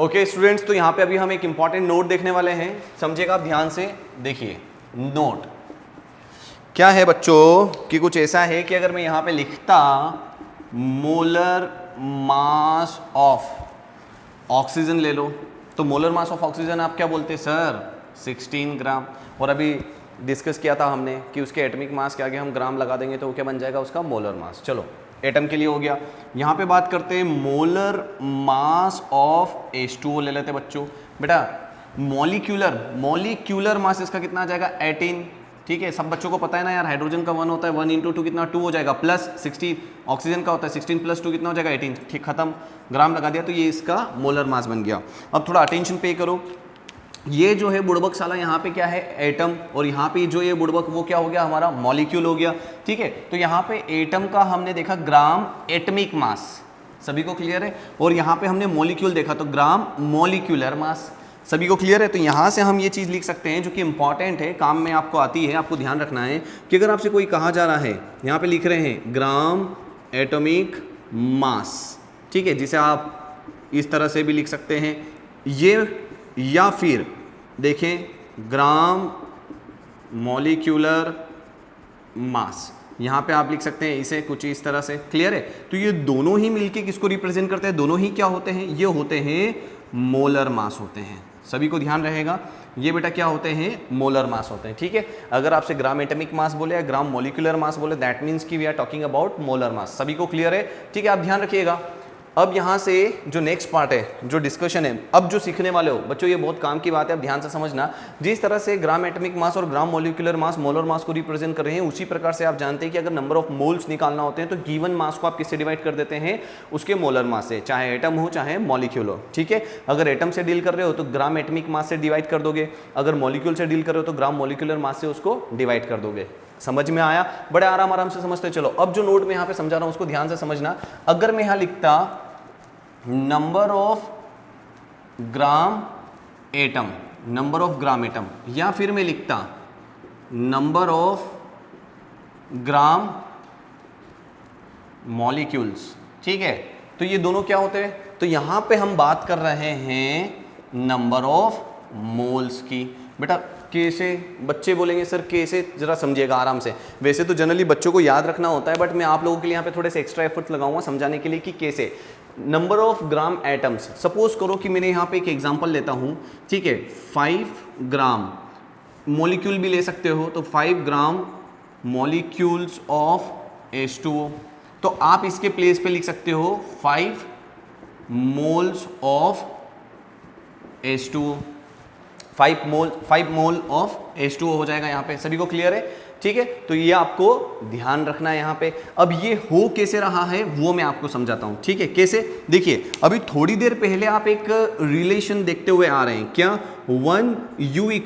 Okay students, तो यहाँ पे अभी हम एक इंपॉर्टेंट नोट देखने वाले हैं, समझिएगा आप ध्यान से देखिए। नोट क्या है बच्चों कि कुछ ऐसा है कि अगर मैं यहाँ पे लिखता मोलर मास ऑफ ऑक्सीजन ले लो, तो मोलर मास ऑफ ऑक्सीजन आप क्या बोलते हैं सर? 16 ग्राम। और अभी डिस्कस किया था हमने कि उसके एटॉमिक मास के आगे हम ग्राम लगा देंगे तो वो क्या बन जाएगा? उसका मोलर मास। चलो एटम के लिए हो गया। यहाँ पे बात करते हैं मोलर मास ऑफ H2O ले लेते हैं बच्चों। बेटा मॉलिक्यूलर मास इसका कितना आ जाएगा? 18। ठीक है, सब बच्चों को पता है ना यार, हाइड्रोजन का 1 होता है, 1 × 2 कितना? 2 हो जाएगा, प्लस 16 ऑक्सीजन का होता है, 16 + 2 कितना हो जाएगा? 18। ठीक, खत्म, ग्राम लगा दिया, तो ये इसका मोलर मास बन गया। अब थोड़ा अटेंशन पे करो, ये जो है बुड़बक साला यहाँ पे क्या है? एटम, और यहाँ पे जो ये बुड़बक वो क्या हो गया? हमारा मॉलिक्यूल हो गया। ठीक है, तो यहाँ पे एटम का हमने देखा ग्राम एटमिक मास, सभी को क्लियर है? और यहाँ पे हमने मॉलिक्यूल देखा तो ग्राम मॉलिक्यूलर मास, सभी को क्लियर है? तो यहाँ से हम ये चीज़ लिख सकते हैं जो कि इंपॉर्टेंट है, काम में आपको आती है, आपको ध्यान रखना है कि अगर आपसे कोई कहा जा रहा है, यहाँ पे लिख रहे हैं ग्राम एटॉमिक मास, ठीक है, जिसे आप इस तरह से भी लिख सकते हैं ये, या फिर देखें ग्राम मॉलिक्यूलर मास, यहाँ पे आप लिख सकते हैं इसे कुछ इस तरह से। क्लियर है? तो ये दोनों ही मिलके किसको रिप्रेजेंट करते हैं? दोनों ही क्या होते हैं? ये होते हैं मोलर मास होते हैं, सभी को ध्यान रहेगा। ये बेटा क्या होते हैं? मोलर मास होते हैं। ठीक है, अगर आपसे ग्राम एटॉमिक मास बोले या ग्राम मॉलिक्यूलर मास बोले, दैट मीन्स कि we are talking about molar mass. सभी को क्लियर है? ठीक है, आप ध्यान रखिएगा। अब यहाँ से जो नेक्स्ट पार्ट है, जो डिस्कशन है, अब जो सीखने वाले हो बच्चों, ये बहुत काम की बात है, अब ध्यान से समझना। जिस तरह से ग्राम एटॉमिक मास और ग्राम मॉलिक्यूलर मास मोलर मास को रिप्रेजेंट कर रहे हैं, उसी प्रकार से आप जानते हैं कि अगर नंबर ऑफ मोल्स निकालना होते हैं तो गिवन मास को आप किससे डिवाइड कर देते हैं? उसके मोलर मास से, चाहे एटम हो चाहे मॉलिक्यूल हो। ठीक है, अगर एटम से डील कर रहे हो तो ग्राम एटमिक मास से डिवाइड कर दोगे, अगर मॉलिक्यूल से डील कर रहे हो तो ग्राम मॉलिक्यूलर मास से उसको डिवाइड कर दोगे। समझ में आया? बड़े आराम से समझते चलो। अब जो नोट में यहाँ पे समझा रहा हूँ उसको ध्यान से समझना। अगर मैं यहाँ लिखता number of gram atom, number of gram atom, या फिर मैं लिखता नंबर ऑफ ग्राम मॉलिक्यूल्स, ठीक है, तो ये दोनों क्या होते हैं? तो यहां पे हम बात कर रहे हैं नंबर ऑफ मोल्स की। बेटा कैसे? बच्चे बोलेंगे सर कैसे, जरा समझिएगा आराम से। वैसे तो जनरली बच्चों को याद रखना होता है, बट मैं आप लोगों के लिए यहाँ पे थोड़े से एक्स्ट्रा एफर्ट लगाऊंगा समझाने के लिए कि कैसे। Number of gram atoms, suppose करो कि मैंने यहाँ पे एक एग्जांपल लेता हूँ, ठीक है, 5 ग्राम, मॉलिक्यूल भी ले सकते हो, तो 5 ग्राम मॉलिक्यूल्स ऑफ H2O, तो आप इसके प्लेस पे लिख सकते हो 5 moles of H2O, 5 mole of H2O हो जाएगा यहाँ पे। सभी को क्लियर है? ठीक है, तो ये आपको ध्यान रखना है यहाँ पे। अब ये हो कैसे रहा है वो मैं आपको समझाता हूँ। ठीक है, कैसे? देखिए, अभी थोड़ी देर पहले आप एक रिलेशन देखते हुए आ रहे हैं, क्या? 1U =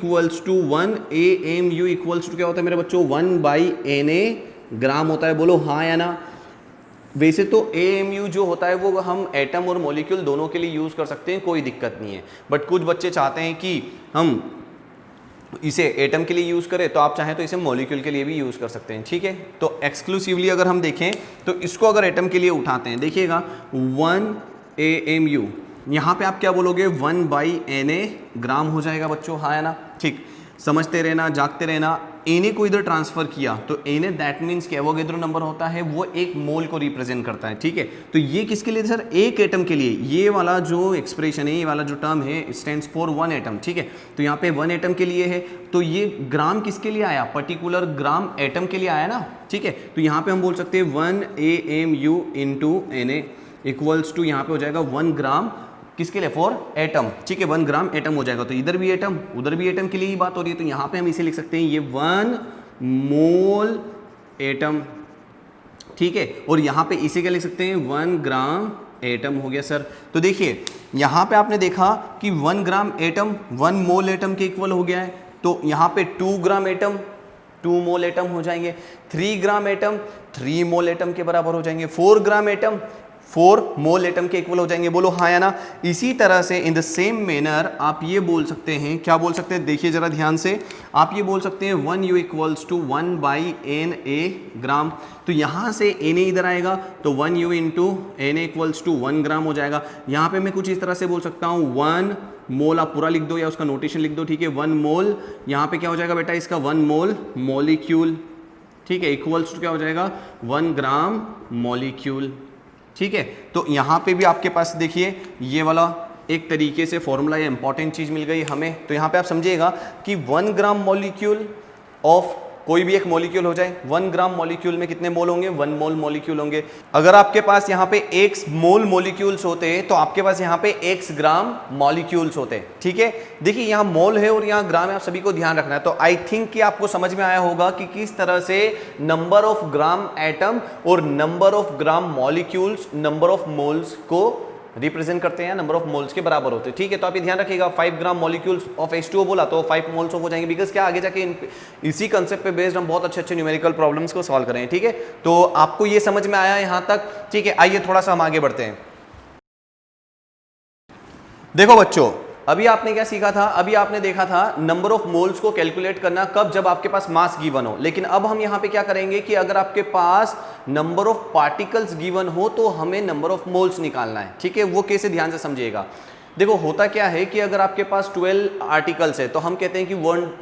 1 AMU = क्या होता है मेरे बच्चों? 1/Na ग्राम होता है। बोलो हाँ या ना? वैसे तो AMU जो होता है वो हम एटम और मॉलिक्यूल दोनों के लिए यूज़ कर सकते हैं, कोई दिक्कत नहीं है। बट कुछ बच्चे चाहते हैं कि हम इसे एटम के लिए यूज़ करें, तो आप चाहें तो इसे मॉलिक्यूल के लिए भी यूज़ कर सकते हैं। ठीक है, तो एक्सक्लूसिवली अगर हम देखें तो इसको अगर एटम के लिए उठाते हैं, देखिएगा 1 AMU, यहाँ पे आप क्या बोलोगे? 1/Na ग्राम हो जाएगा बच्चों, हाँ या ना? ठीक, समझते रहना, जागते रहना। Na को इधर ट्रांसफर किया तो Na दैट मीन्स कि एवोगैड्रो नंबर होता है, वो एक मोल को रिप्रेजेंट करता है। ठीक है, तो ये किसके लिए सर? एक एटम के लिए। ये वाला जो एक्सप्रेशन है, ये वाला जो टर्म है, स्टैंड्स फॉर 1 एटम। ठीक है, तो यहाँ पे 1 एटम के लिए है, तो ये ग्राम किसके लिए आया? पर्टिकुलर ग्राम एटम के लिए आया ना। ठीक है, तो यहाँ पे हम बोल सकते हैं 1 AMU × Na = यहाँ पे हो जाएगा 1 ग्राम किसके लिए? For atom. ठीक है, 1 ग्राम एटम हो जाएगा, तो इधर भी एटम उधर भी एटम के लिए ही बात हो रही है, तो यहाँ पे हम इसे लिख सकते हैं ये 1 मोल एटम। ठीक है, और यहाँ पे इसे क्या लिख सकते हैं? 1 ग्राम एटम हो गया सर। तो देखिए यहाँ पे आपने देखा कि 1 ग्राम एटम 1 मोल एटम के इक्वल हो गया है, तो यहाँ पे 2 ग्राम एटम 2 मोल एटम हो जाएंगे, 3 ग्राम एटम 3 मोल एटम के बराबर हो जाएंगे, 4 ग्राम एटम 4 मोल एटम के इक्वल हो जाएंगे, बोलो हाँ या ना। इसी तरह से इन द सेम मैनर आप ये बोल सकते हैं, क्या बोल सकते हैं, देखिए जरा ध्यान से, आप ये बोल सकते हैं 1U इक्वल्स टू 1/Na ग्राम। तो यहाँ से Na इधर आएगा तो 1U into Na equals to 1 gram हो जाएगा। यहाँ पे मैं कुछ इस तरह से बोल सकता हूँ 1 मोल, आप पूरा लिख दो या उसका नोटेशन लिख दो, ठीक है। 1 मोल, यहाँ पे क्या हो जाएगा बेटा इसका 1 मोल मॉलिक्यूल, ठीक है, इक्वल्स टू क्या हो जाएगा 1 ग्राम मॉलिक्यूल, ठीक है। तो यहाँ पे भी आपके पास देखिए ये वाला एक तरीके से फॉर्मूला या इंपॉर्टेंट चीज़ मिल गई हमें। तो यहाँ पे आप समझिएगा कि 1 ग्राम मॉलिक्यूल ऑफ कोई भी एक मॉलिक्यूल हो जाए, 1 ग्राम मॉलिक्यूल में कितने मोल होंगे, 1 मोल मॉलिक्यूल होंगे। अगर आपके पास यहाँ पे x मोल मॉलिक्यूल्स होते तो आपके पास यहाँ पे x ग्राम मॉलिक्यूल्स होते, ठीक है। देखिए यहाँ मोल है और यहाँ ग्राम है, आप सभी को ध्यान रखना है। तो आई थिंक कि आपको समझ में आया होगा कि किस तरह से नंबर ऑफ ग्राम एटम और number of gram molecules number of moles को रिप्रेजेंट करते हैं, नंबर ऑफ मोल्स के बराबर होते हैं, ठीक है। तो आप ये ध्यान रखिएगा 5 ग्राम मॉलिक्यूल्स ऑफ H2O बोला तो 5 मोल्स हो जाएंगे, बिकॉज क्या आगे जाके इसी कंसेप्ट पे बेस्ड हम बहुत अच्छे अच्छे न्यूमेरिकल प्रॉब्लम्स को सॉल्व करें, ठीक है। तो आपको ये समझ में आया यहां तक, ठीक है। आइए थोड़ा सा हम आगे बढ़ते हैं। देखो बच्चों, अभी आपने क्या सीखा था, अभी आपने देखा था नंबर ऑफ मोल्स को कैलकुलेट करना कब, जब आपके पास मास गिवन हो। लेकिन अब हम यहां पे क्या करेंगे कि अगर आपके पास नंबर ऑफ पार्टिकल्स गिवन हो तो हमें नंबर ऑफ मोल्स निकालना है, ठीक है। वो कैसे, ध्यान से समझिएगा। देखो होता क्या है कि अगर आपके पास 12 आर्टिकल्स है तो हम कहते हैं कि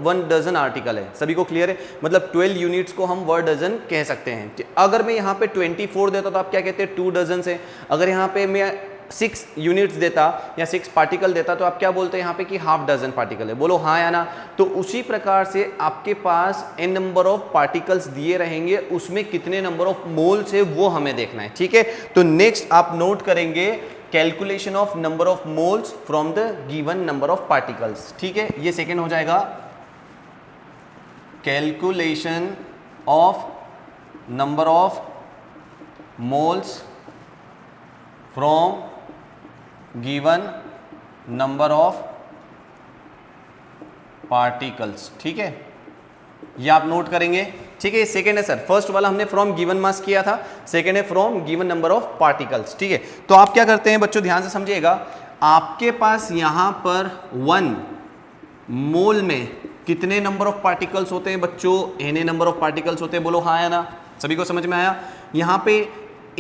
1 डजन आर्टिकल है, सभी को क्लियर है, मतलब 12 यूनिट्स को हम 1 डजन कह सकते हैं। अगर मैं यहाँ पे 24 देता तो आप क्या कहते हैं 2 डजन से। अगर यहाँ पे मैं 6 यूनिट्स देता या 6 पार्टिकल देता तो आप क्या बोलते हैं यहाँ पे कि हाफ डजन पार्टिकल है, बोलो हाँ या ना। तो उसी प्रकार से आपके पास n नंबर ऑफ पार्टिकल्स दिए रहेंगे, उसमें कितने नंबर ऑफ मोल्स है वो हमें देखना है, ठीक है। तो नेक्स्ट आप नोट करेंगे calculation of number of moles from the given number of particles, ठीक है। ये सेकेंड हो जाएगा calculation of number of moles from given number of particles, ठीक है। ये आप नोट करेंगे, ठीक है। सेकेंड है सर, फर्स्ट वाला हमने फ्रॉम गिवन मास किया था, सेकेंड है from given number of particles, ठीक है। तो आप क्या करते हैं बच्चों, ध्यान से समझिएगा, आपके पास यहां पर 1 मोल में कितने नंबर ऑफ पार्टिकल्स होते हैं बच्चों, Na नंबर ऑफ पार्टिकल्स होते हैं, बोलो हाँ या ना। सभी को समझ में आया। यहां पे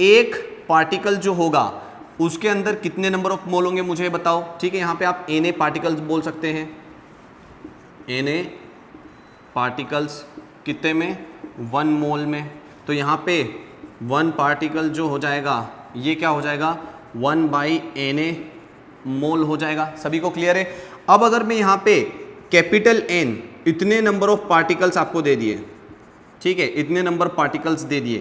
एक पार्टिकल जो होगा उसके अंदर कितने नंबर ऑफ मोल होंगे मुझे बताओ, ठीक है। यहाँ पे आप Na पार्टिकल्स बोल सकते हैं, Na पार्टिकल्स कितने में, 1 मोल में। तो यहाँ पे 1 पार्टिकल जो हो जाएगा ये क्या हो जाएगा 1/Na मोल हो जाएगा, सभी को क्लियर है। अब अगर मैं यहाँ पे कैपिटल N इतने नंबर ऑफ पार्टिकल्स आपको दे दिए, ठीक है, इतने नंबर पार्टिकल्स दे दिए,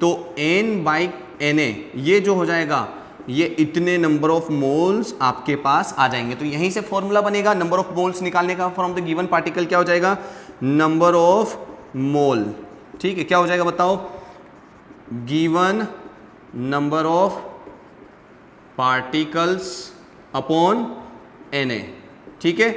तो N/Na ये जो हो जाएगा ये इतने नंबर ऑफ मोल्स आपके पास आ जाएंगे। तो यहीं से फॉर्मूला बनेगा नंबर ऑफ मोल्स निकालने का फ्रॉम द गिवन पार्टिकल, क्या हो जाएगा नंबर ऑफ मोल, ठीक है। क्या हो जाएगा बताओ, given number of particles upon Na, ठीक है।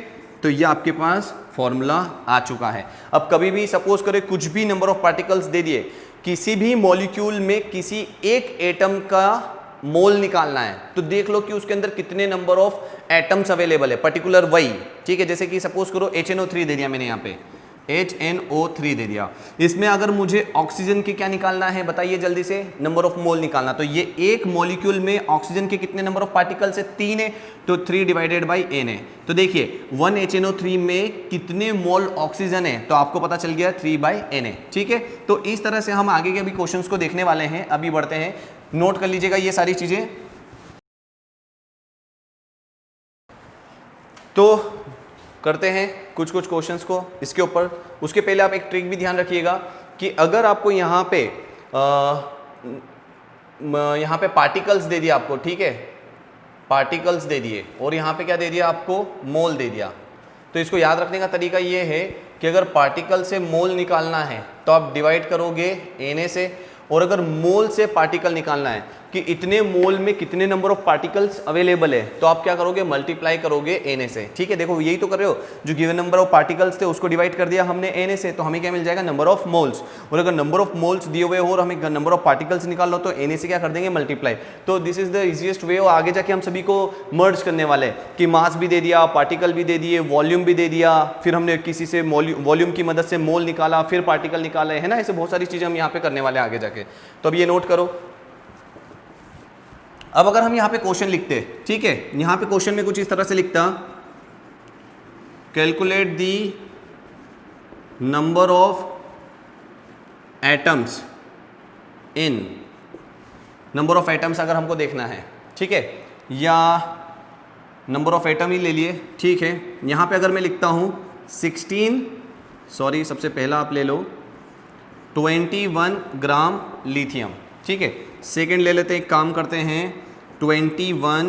तो ये आपके पास फॉर्मूला आ चुका है। अब कभी भी सपोज करें कुछ भी नंबर ऑफ पार्टिकल्स दे दिए, किसी भी मॉलिक्यूल में किसी एक एटम का मोल निकालना है तो देख लो कि उसके अंदर कितने नंबर ऑफ एटम्स अवेलेबल है, पर्टिकुलर वही, ठीक है। जैसे कि सपोज करो HNO3 दे दिया मैंने, यहाँ पे HNO3 दे दिया, इसमें अगर मुझे ऑक्सीजन की क्या निकालना है बताइए जल्दी से, नंबर ऑफ मोल निकालना। तो ये एक मॉलिक्यूल में ऑक्सीजन के कितने नंबर ऑफ पार्टिकल्स है, 3 है, तो 3 डिवाइडेड बाई Na। तो देखिए 1 HNO3 में कितने मोल ऑक्सीजन है, तो आपको पता चल गया 3/Na, ठीक है। तो इस तरह से हम आगे के भी क्वेश्चंस को देखने वाले हैं। अभी बढ़ते हैं, नोट कर लीजिएगा ये सारी चीजें। तो करते हैं कुछ कुछ क्वेश्चंस को इसके ऊपर। उसके पहले आप एक ट्रिक भी ध्यान रखिएगा कि अगर आपको यहाँ पे पार्टिकल्स दे दिया आपको, ठीक है, पार्टिकल्स दे दिए और यहाँ पे क्या दे दिया आपको, मोल दे दिया, तो इसको याद रखने का तरीका ये है कि अगर पार्टिकल से मोल निकालना है तो आप डिवाइड करोगे Na से, और अगर मोल से पार्टिकल निकालना है कि इतने मोल में कितने नंबर ऑफ पार्टिकल्स अवेलेबल है, तो आप क्या करोगे, मल्टीप्लाई करोगे Na से। ठीक है, देखो यही तो कर रहे हो, जो गिवन नंबर ऑफ पार्टिकल्स थे उसको डिवाइड कर दिया हमने Na से, तो हमें क्या मिल जाएगा, नंबर ऑफ मोल्स। और अगर नंबर ऑफ मोल्स दिए हुए हो और हमें नंबर ऑफ पार्टिकल्स निकाल लो तो Na से क्या कर देंगे, मल्टीप्लाई। तो this is the easiest way. और आगे जाके हम सभी को मर्ज करने वाले हैं कि मास भी दे दिया, पार्टिकल भी दे दिए, वॉल्यूम भी दे दिया, फिर हमने किसी से वॉल्यूम की मदद से मोल निकाला, फिर पार्टिकल निकाले, है ना। ऐसे बहुत सारी चीजें हम यहाँ पे करने वाले आगे जाके, तो अब ये नोट करो। अब अगर हम यहाँ पे क्वेश्चन लिखते, ठीक है, यहाँ पे क्वेश्चन में कुछ इस तरह से लिखता, calculate the number of atoms in, number of atoms अगर हमको देखना है, ठीक है, या नंबर ऑफ एटम ही ले लिए, ठीक है। यहाँ पे अगर मैं लिखता हूँ 16, सॉरी सबसे पहला आप ले लो 21 ग्राम लिथियम, ठीक है। सेकंड ले लेते हैं, एक काम करते हैं 21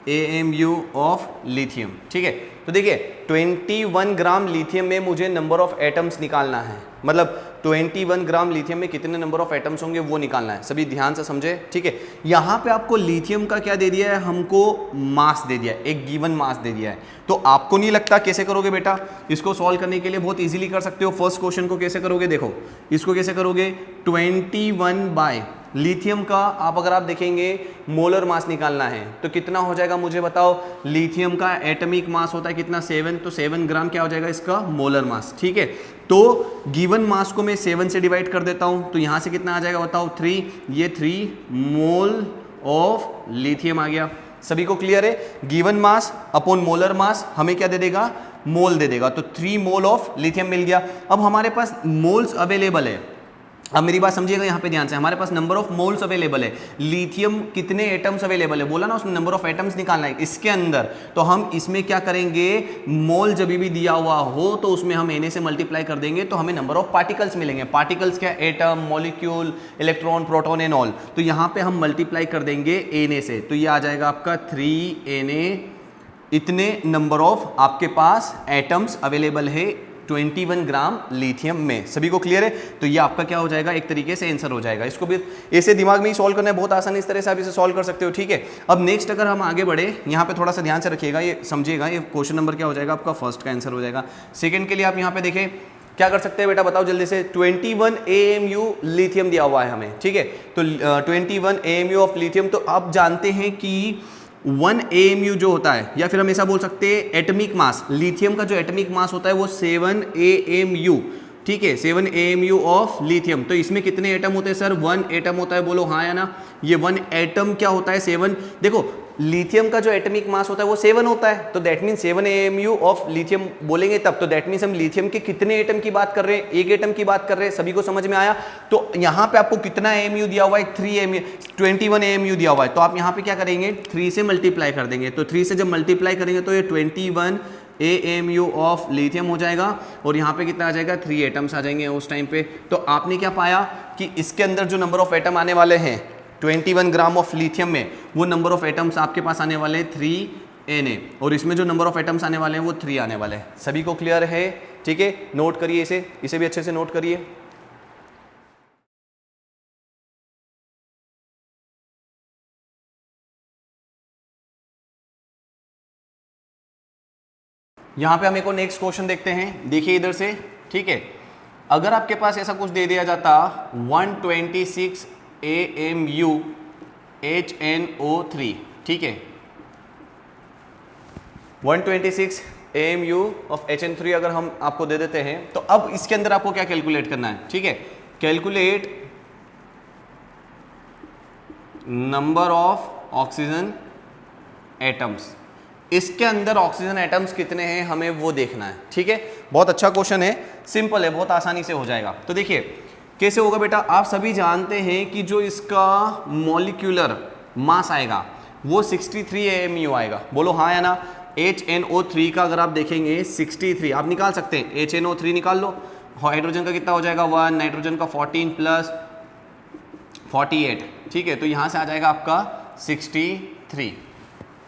AMU ऑफ लिथियम, ठीक है। तो देखिए 21 ग्राम लिथियम में मुझे नंबर ऑफ एटम्स निकालना है, मतलब 21 ग्राम लिथियम में कितने नंबर ऑफ एटम्स होंगे वो निकालना है। सभी ध्यान से समझे, ठीक है। यहाँ पे आपको लिथियम का क्या दे दिया है, हमको मास दे दिया है, एक गिवन मास दे दिया है। तो आपको नहीं लगता कैसे करोगे बेटा, इसको सॉल्व करने के लिए बहुत इजीली कर सकते हो। फर्स्ट क्वेश्चन को कैसे करोगे, देखो इसको कैसे करोगे, 21 बाय लिथियम का आप अगर आप देखेंगे मोलर मास निकालना है तो कितना हो जाएगा मुझे बताओ। लिथियम का एटॉमिक मास होता है कितना, 7, तो 7 ग्राम क्या हो जाएगा इसका मोलर मास, ठीक है। तो गिवन मास को मैं 7 से डिवाइड कर देता हूं, तो यहां से कितना आ जाएगा बताओ, 3, ये 3 मोल ऑफ लिथियम आ गया। सभी को क्लियर है, given mass upon molar mass हमें क्या दे देगा, मोल दे देगा। तो 3 मोल ऑफ लिथियम मिल गया। अब हमारे पास मोल्स अवेलेबल है, अब मेरी बात समझिएगा यहाँ पे ध्यान से, हमारे पास नंबर ऑफ मोल्स अवेलेबल है, लिथियम कितने एटम्स अवेलेबल है, बोला ना उसमें नंबर ऑफ एटम्स निकालना है इसके अंदर। तो हम इसमें क्या करेंगे, मोल जब भी दिया हुआ हो तो उसमें हम Na से मल्टीप्लाई कर देंगे, तो हमें नंबर ऑफ पार्टिकल्स मिलेंगे। पार्टिकल्स क्या, atom, molecule, electron, proton and all. तो यहाँ पे हम मल्टीप्लाई कर देंगे Na से, तो ये आ जाएगा आपका 3Na, इतने नंबर ऑफ आपके पास एटम्स अवेलेबल है 21 ग्राम लिथियम में। सभी को क्लियर है, तो ये आपका क्या हो जाएगा, एक तरीके से आंसर हो जाएगा। इसको भी ऐसे दिमाग में ही सॉल्व करना है, बहुत आसानी इस तरह से आप इसे सॉल्व कर सकते हो, ठीक है। अब नेक्स्ट अगर हम आगे बढ़े, यहाँ पे थोड़ा सा ध्यान से रखिएगा, ये समझिएगा, ये क्वेश्चन नंबर क्या हो जाएगा आपका, फर्स्ट का आंसर हो जाएगा। सेकंड के लिए आप यहाँ पे देखें क्या कर सकते हैं बेटा, बताओ जल्दी से। 21 AMU लिथियम दिया हुआ है हमें, ठीक है। तो 21 AMU ऑफ लिथियम, तो आप जानते हैं कि 1 AMU जो होता है, या फिर हम ऐसा बोल सकते हैं एटॉमिक मास, लिथियम का जो एटॉमिक मास होता है वो 7 AMU, ठीक है, 7 AMU ऑफ लिथियम। तो इसमें कितने एटम होते हैं सर, 1 एटम होता है, बोलो हाँ या ना। ये 1 एटम क्या होता है, 7। देखो लिथियम का जो एटॉमिक मास होता है वो 7 होता है, तो that mean 7 AMU of lithium बोलेंगे तब, तो दैट मीन हम लिथियम के कितने एटम की बात कर रहे हैं, एक एटम की बात कर रहे हैं। सभी को समझ में आया। तो यहाँ पे आपको कितना AMU दिया हुआ है, 21 AMU दिया हुआ है, तो आप यहाँ पे क्या करेंगे, 3 से मल्टीप्लाई कर देंगे। तो 3 से जब मल्टीप्लाई करेंगे तो ये 21 AMU ऑफ लिथियम हो जाएगा, और यहाँ पे कितना आ जाएगा, 3 एटम्स आ जाएंगे उस टाइम पे। तो आपने क्या पाया कि इसके अंदर जो नंबर ऑफ एटम आने वाले हैं 21 ग्राम ऑफ लिथियम में, वो नंबर ऑफ एटम्स आपके पास आने वाले हैं 3Na, और इसमें जो नंबर ऑफ एटम्स आने वाले हैं वो 3 आने वाले हैं। सभी को क्लियर है, ठीक है। नोट करिए इसे भी अच्छे से नोट करिए। यहाँ पे हम एक और नेक्स्ट क्वेश्चन देखते हैं, देखिए इधर से, ठीक है। अगर आपके पास ऐसा कुछ दे दिया जाता 126 AMU HNO3, ठीक है, 126 AMU ऑफ HN3 अगर हम आपको दे देते हैं, तो अब इसके अंदर आपको क्या कैलकुलेट करना है, ठीक है। Calculate number of oxygen atoms, इसके अंदर ऑक्सीजन एटम्स कितने हैं हमें वो देखना है, ठीक है। बहुत अच्छा क्वेश्चन है, सिंपल है, बहुत आसानी से हो जाएगा। तो देखिए कैसे होगा बेटा, आप सभी जानते हैं कि जो इसका मॉलिक्यूलर मास आएगा वो 63 AMU आएगा, बोलो हाँ या ना। HNO3 का अगर आप देखेंगे 63, आप निकाल सकते हैं, HNO3 निकाल लो। हाइड्रोजन का कितना हो जाएगा 1, नाइट्रोजन का 14 प्लस 48, ठीक है। तो यहाँ से आ जाएगा आपका 63।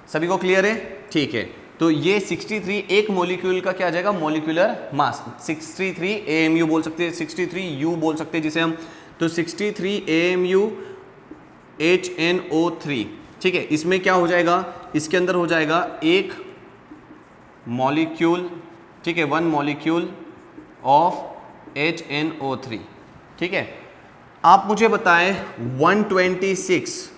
सभी को क्लियर है, ठीक है। तो ये 63 एक मॉलिक्यूल का क्या आ जाएगा, मॉलिक्यूलर मास। 63 AMU बोल सकते हैं, 63 U बोल सकते हैं जिसे हम। तो 63 AMU HNO3, ठीक है। इसमें क्या हो जाएगा, इसके अंदर हो जाएगा एक मॉलिक्यूल, ठीक है, 1 मॉलिक्यूल ऑफ HNO3, ठीक है। आप मुझे बताएं 126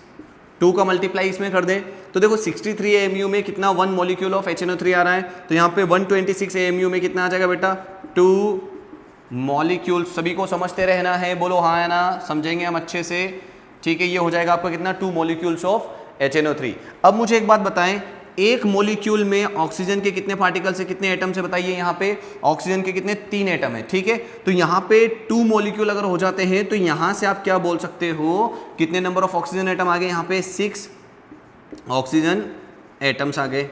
2 का मल्टीप्लाई इसमें कर दें तो देखो 63 AMU में कितना 1 मॉलिक्यूल ऑफ HNO3 आ रहा है, तो यहाँ पे 126 AMU में कितना आ जाएगा बेटा 2 मॉलिक्यूल। सभी को समझते रहना है, बोलो हाँ या ना, समझेंगे हम अच्छे से, ठीक है। ये हो जाएगा आपका कितना 2 मॉलिक्यूल्स ऑफ HNO3। अब मुझे एक बात बताएं, एक मॉलिक्यूल में ऑक्सीजन के कितने पार्टिकल्स है, कितने एटम से बताइए। यहाँ पे ऑक्सीजन के कितने 3 एटम है, ठीक है। तो यहाँ पे 2 मॉलिक्यूल अगर हो जाते हैं तो यहाँ से आप क्या बोल सकते हो, कितने नंबर ऑफ ऑक्सीजन एटम आ गए, यहाँ पे 6 ऑक्सीजन एटम्स आ गए,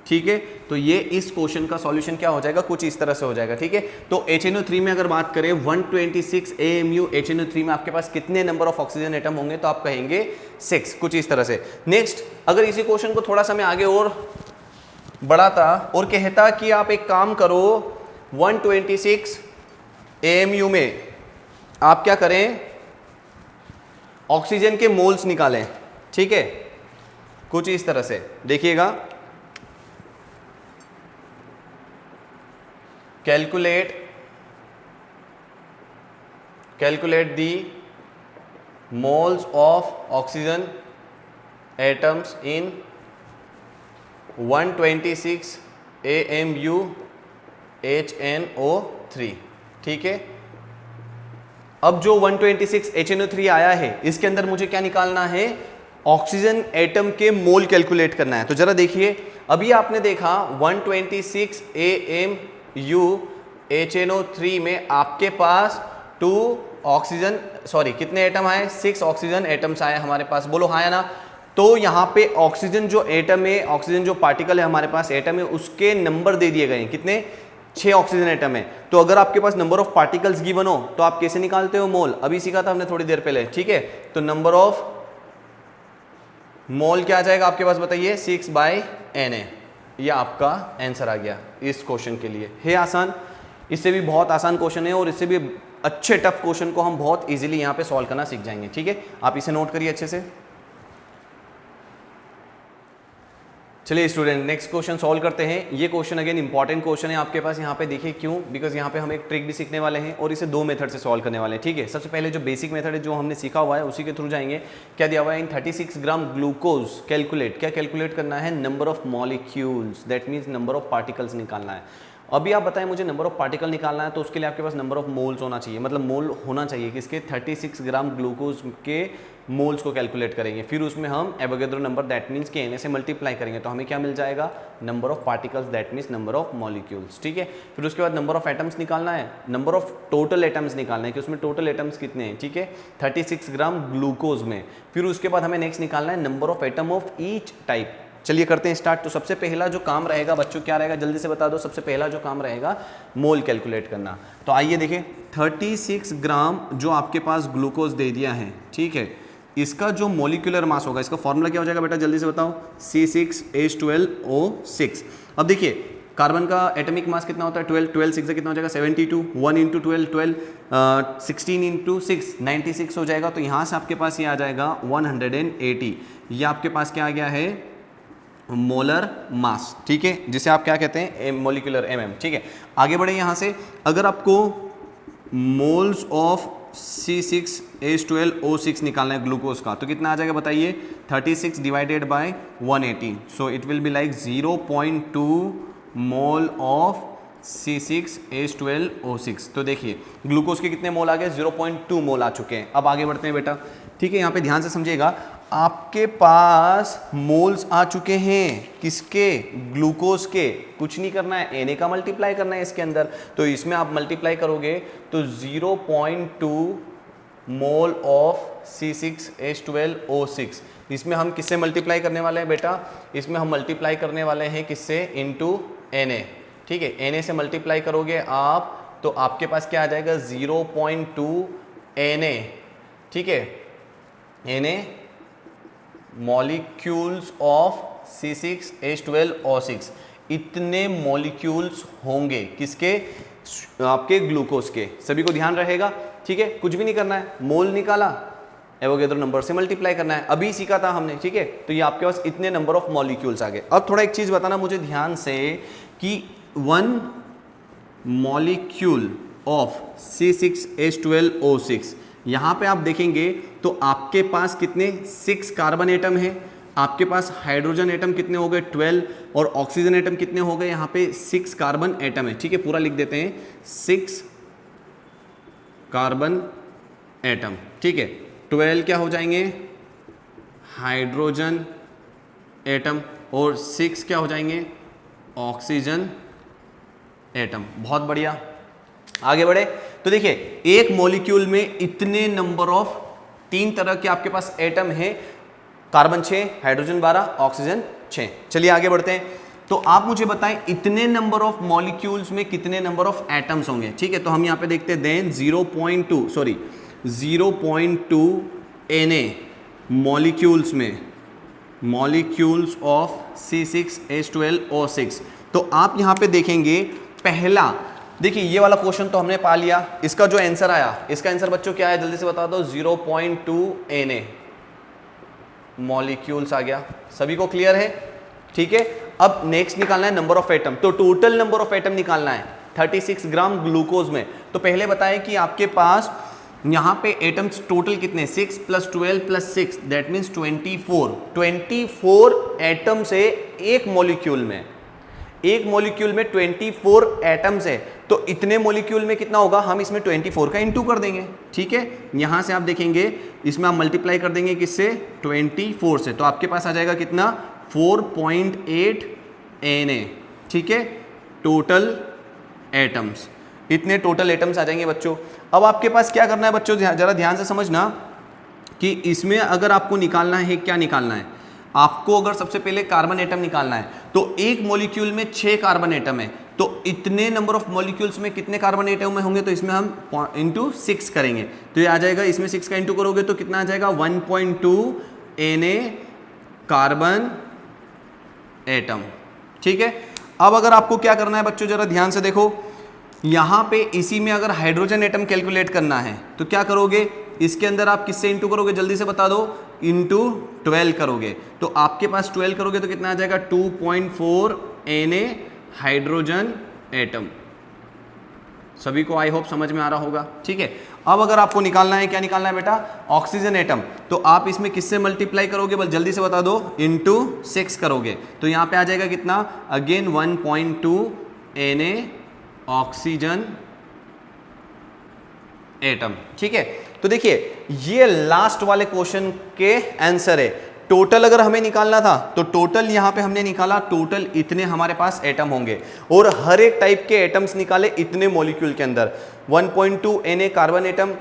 ठीक है। तो ये इस क्वेश्चन का सॉल्यूशन क्या हो जाएगा, कुछ इस तरह से हो जाएगा, ठीक है। तो HNO3 में अगर बात करें 126 AMU HNO3 में आपके पास कितने नंबर ऑफ ऑक्सीजन एटम होंगे, तो आप कहेंगे 6, कुछ इस तरह से। नेक्स्ट, अगर इसी क्वेश्चन को थोड़ा सा मैं आगे और बढ़ाता और कहता कि आप एक काम करो 126 AMU में आप क्या करें, ऑक्सीजन के मोल्स निकालें, ठीक है, कुछ इस तरह से देखिएगा। calculate the moles of oxygen atoms in 126 AMU HNO3, ठीक है। अब जो 126 HNO3 आया है इसके अंदर मुझे क्या निकालना है, ऑक्सीजन एटम के मोल कैलकुलेट करना है। तो जरा देखिए, अभी आपने देखा 126 AMU HNO3 में आपके पास 2 ऑक्सीजन, सॉरी कितने एटम आए, 6 ऑक्सीजन एटम्स आए हमारे पास, बोलो हाँ या ना। तो यहाँ पे ऑक्सीजन जो एटम है, ऑक्सीजन जो पार्टिकल है हमारे पास एटम है, उसके नंबर दे दिए गए हैं, कितने 6 ऑक्सीजन एटम है। तो अगर आपके पास नंबर ऑफ पार्टिकल्स गिवन हो तो आप कैसे निकालते हो मोल, अभी सीखा था हमने थोड़ी देर पहले, ठीक है। तो नंबर ऑफ मोल क्या आ जाएगा आपके पास, बताइए 6/Na। यह आपका आंसर आ गया इस क्वेश्चन के लिए। है आसान, इससे भी बहुत आसान क्वेश्चन है और इससे भी अच्छे टफ क्वेश्चन को हम बहुत इजीली यहाँ पे सॉल्व करना सीख जाएंगे, ठीक है। आप इसे नोट करिए अच्छे से। चलिए स्टूडेंट, नेक्स्ट क्वेश्चन सॉल्व करते हैं। ये क्वेश्चन अगेन इंपॉर्टेंट क्वेश्चन है आपके पास यहाँ पे, देखिए क्यों, बिकॉज यहाँ पे हम एक ट्रिक भी सीखने वाले हैं और इसे 2 मेथड से सॉल्व करने वाले हैं, ठीक है। सबसे पहले जो बेसिक मेथड है जो हमने सीखा हुआ है उसी के थ्रू जाएंगे। क्या दिया हुआ है, इन 36 ग्राम ग्लूकोज कैलकुलेट, क्या कैलकुलेट करना है, number of molecules, that means number of particles निकालना है। अभी आप बताएं मुझे नंबर ऑफ पार्टिकल निकालना है तो उसके लिए आपके पास नंबर ऑफ मोल्स होना चाहिए, मतलब मोल होना चाहिए किसके, 36 ग्राम ग्लूकोज के मोल्स को कैलकुलेट करेंगे। फिर उसमें हम एवोगैड्रो नंबर दैट मीन्स के Na से मल्टीप्लाई करेंगे तो हमें क्या मिल जाएगा, number of particles that means number of molecules, ठीक है। फिर उसके बाद नंबर ऑफ एटम्स निकालना है, नंबर ऑफ टोटल एटम्स निकालना है कि उसमें टोटल एटम्स कितने हैं, ठीक है, 36 ग्राम ग्लूकोज में। फिर उसके बाद हमें नेक्स्ट निकालना है number of atom of each type. चलिए करते हैं स्टार्ट। तो सबसे पहला जो काम रहेगा बच्चों क्या रहेगा, जल्दी से बता दो, सबसे पहला जो काम रहेगा मोल कैलकुलेट करना। तो आइए देखें, 36 ग्राम जो आपके पास ग्लूकोज दे दिया है, ठीक है, इसका जो मोलिकुलर मास होगा, इसका फॉर्मूला क्या हो जाएगा बेटा, जल्दी से बताओ, C6H12O6। अब देखिए कार्बन का एटॉमिक मास कितना होता है 12, 12 6 से कितना हो जाएगा 72, 1 इंटू 12 12, 16 इंटू 6 96 हो जाएगा। तो यहाँ से आपके पास ये आ जाएगा 180। ये आपके पास क्या आ गया है, मोलर मास, ठीक है, जिसे आप क्या कहते हैं, मोलिकुलर mm, ठीक है। आगे बढ़े यहाँ से, अगर आपको मोल्स ऑफ C6H12O6 निकालना है ग्लूकोज का तो कितना आ जाएगा बताइए, 36 divided by 180, so it will be like 0.2 mole of C6H12O6। तो देखिए ग्लूकोज के कितने मोल आ गए, 0.2 मोल आ चुके हैं। अब आगे बढ़ते हैं बेटा, ठीक है। यहाँ पे ध्यान से समझिएगा, आपके पास मोल्स आ चुके हैं किसके, ग्लूकोज के, कुछ नहीं करना है, Na का मल्टीप्लाई करना है इसके अंदर। तो इसमें आप मल्टीप्लाई करोगे तो 0.2 मोल ऑफ C6H12O6, इसमें हम किससे मल्टीप्लाई करने वाले हैं बेटा, इसमें हम मल्टीप्लाई करने वाले हैं किससे, इनटू Na, ठीक है। Na से मल्टीप्लाई करोगे आप तो आपके पास क्या आ जाएगा, 0.2 Na, ठीक है, Na मॉलिक्यूल्स ऑफ C6H12O6, इतने मॉलिक्यूल्स होंगे किसके, आपके ग्लूकोज के। सभी को ध्यान रहेगा, ठीक है, कुछ भी नहीं करना है, मोल निकाला एवोगैड्रो नंबर से मल्टीप्लाई करना है, अभी सीखा था हमने, ठीक है। तो ये आपके पास इतने नंबर ऑफ मॉलिक्यूल्स आ गए। अब थोड़ा एक चीज बताना मुझे ध्यान से कि 1 मॉलिक्यूल ऑफ C6H12O6, यहां पे आप देखेंगे तो आपके पास कितने 6 कार्बन एटम है, आपके पास हाइड्रोजन एटम कितने हो गए 12, और ऑक्सीजन एटम कितने हो गए, यहां पे 6 कार्बन एटम है, ठीक है। पूरा लिख देते हैं 6 कार्बन एटम, ठीक है। 12 क्या हो जाएंगे हाइड्रोजन एटम, और 6 क्या हो जाएंगे ऑक्सीजन एटम। बहुत बढ़िया, आगे बढ़े तो देखिए एक मॉलिक्यूल में इतने नंबर ऑफ 3 तरह के आपके पास एटम है, कार्बन 6, हाइड्रोजन 12, ऑक्सीजन 6। चलिए आगे बढ़ते हैं। तो आप मुझे बताएं इतने नंबर ऑफ मॉलिक्यूल्स में कितने नंबर ऑफ एटम्स होंगे, ठीक है। तो हम यहां पे देखते हैं देन 0.2 Na मॉलिक्यूल्स में, मॉलिक्यूल्स ऑफ C6H12O6। तो आप यहां पे देखेंगे पहला, देखिए ये वाला क्वेश्चन तो हमने पा लिया, इसका जो आंसर आया, इसका आंसर बच्चों क्या है जल्दी से बता दो, 0.2 Na मॉलिक्यूल्स आ गया। सभी को क्लियर है, ठीक है। अब नेक्स्ट निकालना है नंबर ऑफ एटम, तो टोटल नंबर ऑफ एटम निकालना है 36 ग्राम ग्लूकोज में। तो पहले बताएं कि आपके पास यहां पे एटम्स टोटल कितने, 6 + 12 + 6 दैट मीन्स 24 एटम्स है एक मॉलिक्यूल में, एक मॉलिक्यूल में 24 एटम्स है। तो इतने मॉलिक्यूल में कितना होगा, हम इसमें 24 का इंटू कर देंगे, ठीक है। यहां से आप देखेंगे इसमें आप मल्टीप्लाई कर देंगे किससे 24 से, तो आपके पास आ जाएगा कितना 4.8 Na, ठीक है। टोटल एटम्स, इतने टोटल एटम्स आ जाएंगे बच्चों। अब आपके पास क्या करना है बच्चों, जरा ध्यान से समझना कि इसमें अगर आपको निकालना है, क्या निकालना है आपको, अगर सबसे पहले कार्बन एटम निकालना है तो एक मॉलिक्यूल में 6 कार्बन एटम है, तो इतने नंबर ऑफ मॉलिक्यूल्स में कितने कार्बन एटम में होंगे, तो इसमें हम इंटू 6 करेंगे, तो ये आ जाएगा, इसमें 6 का इंटू करोगे तो कितना आ जाएगा 1.2 Na कार्बन एटम, ठीक है। अब अगर आपको क्या करना है बच्चों, जरा ध्यान से देखो, यहां पे इसी में अगर हाइड्रोजन एटम कैलकुलेट करना है तो क्या करोगे, इसके अंदर आप किससे इंटू करोगे जल्दी से बता दो, इंटू 12 करोगे, तो आपके पास 12 करोगे तो कितना आ जाएगा 2.4 Na हाइड्रोजन एटम। सभी को आई होप समझ में आ रहा होगा, ठीक है। अब अगर आपको निकालना है, क्या निकालना है बेटा, ऑक्सीजन एटम, तो आप इसमें किससे मल्टीप्लाई करोगे, बस जल्दी से बता दो, इंटू 6 करोगे, तो यहां पे आ जाएगा कितना, अगेन 1.2 Na ऑक्सीजन एटम, ठीक है। तो देखिए ये लास्ट वाले क्वेश्चन के आंसर है। टोटल अगर हमें निकालना था तो टोटल यहां पे हमने निकाला, टोटल इतने हमारे पास एटम होंगे, और हर एक टाइप के एटम्स निकाले इतने मॉलिक्यूल के अंदर, 1.2 Na carbon atom,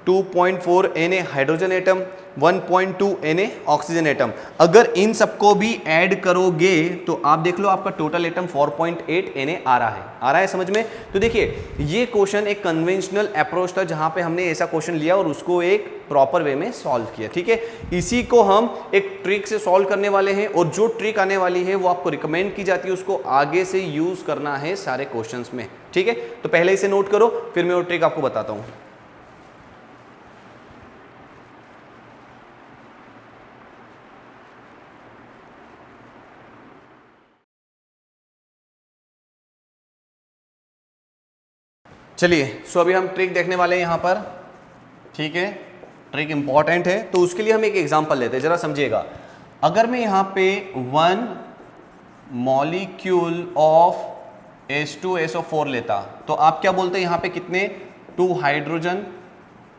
2.4 Na hydrogen atom, 1.2 Na oxygen atom. अगर इन सबको भी ऐड करोगे तो आप देख लो आपका टोटल एटम 4.8 Na आ रहा है समझ में। तो देखिए ये क्वेश्चन एक कन्वेंशनल अप्रोच था जहां पे हमने ऐसा क्वेश्चन लिया और उसको एक प्रॉपर वे में सॉल्व किया, ठीक है। इसी को हम एक ट्रिक से सॉल्व करने वाले हैं, और जो ट्रिक आने वाली है वो आपको रिकमेंड की जाती है, उसको आगे से यूज करना है सारे क्वेश्चंस में, ठीक है। तो पहले इसे नोट करो, फिर मैं वो ट्रिक आपको बताता हूं। चलिए सो अभी हम ट्रिक देखने वाले हैं यहाँ पर, ठीक है। ट्रिक इंपॉर्टेंट है, तो उसके लिए हम एक एग्जांपल लेते हैं, जरा समझिएगा। अगर मैं यहाँ पे 1 मॉलिक्यूल ऑफ H2SO4 लेता, तो आप क्या बोलते हैं, यहाँ पे कितने 2 हाइड्रोजन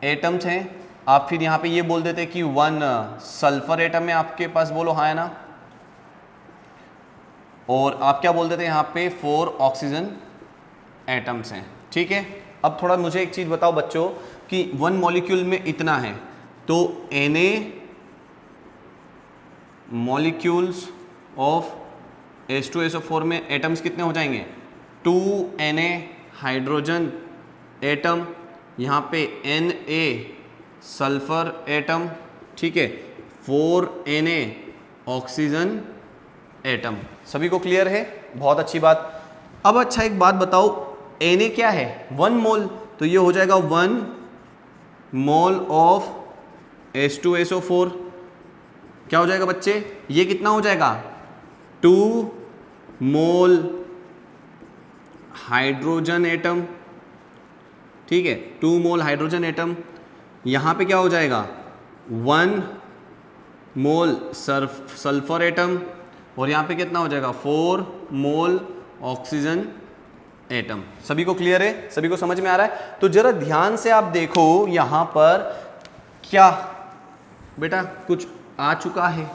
एटम्स हैं, आप फिर यहाँ पे ये बोल देते कि 1 सल्फर एटम है आपके पास, बोलो हाँ है ना, और आप क्या बोल देते हैं यहाँ पे 4 ऑक्सीजन एटम्स हैं, ठीक है। अब थोड़ा मुझे एक चीज बताओ बच्चों कि 1 मॉलिक्यूल में इतना है, तो Na मॉलिक्यूल्स ऑफ H2SO4 में एटम्स कितने हो जाएंगे, 2 Na हाइड्रोजन एटम, यहाँ पे Na सल्फर एटम, ठीक है, 4 Na ऑक्सीजन एटम। सभी को क्लियर है, बहुत अच्छी बात। अब अच्छा एक बात बताओ, Na क्या है 1 मोल, तो ये हो जाएगा 1 मोल ऑफ H2SO4 क्या हो जाएगा बच्चे, ये कितना हो जाएगा 2 मोल हाइड्रोजन एटम, ठीक है 2 मोल हाइड्रोजन एटम। यहाँ पे क्या हो जाएगा 1 मोल सल्फर एटम, और यहाँ पे कितना हो जाएगा 4 मोल ऑक्सीजन एटम। सभी को क्लियर है, सभी को समझ में आ रहा है? तो जरा ध्यान से आप देखो यहाँ पर क्या बेटा कुछ आ चुका है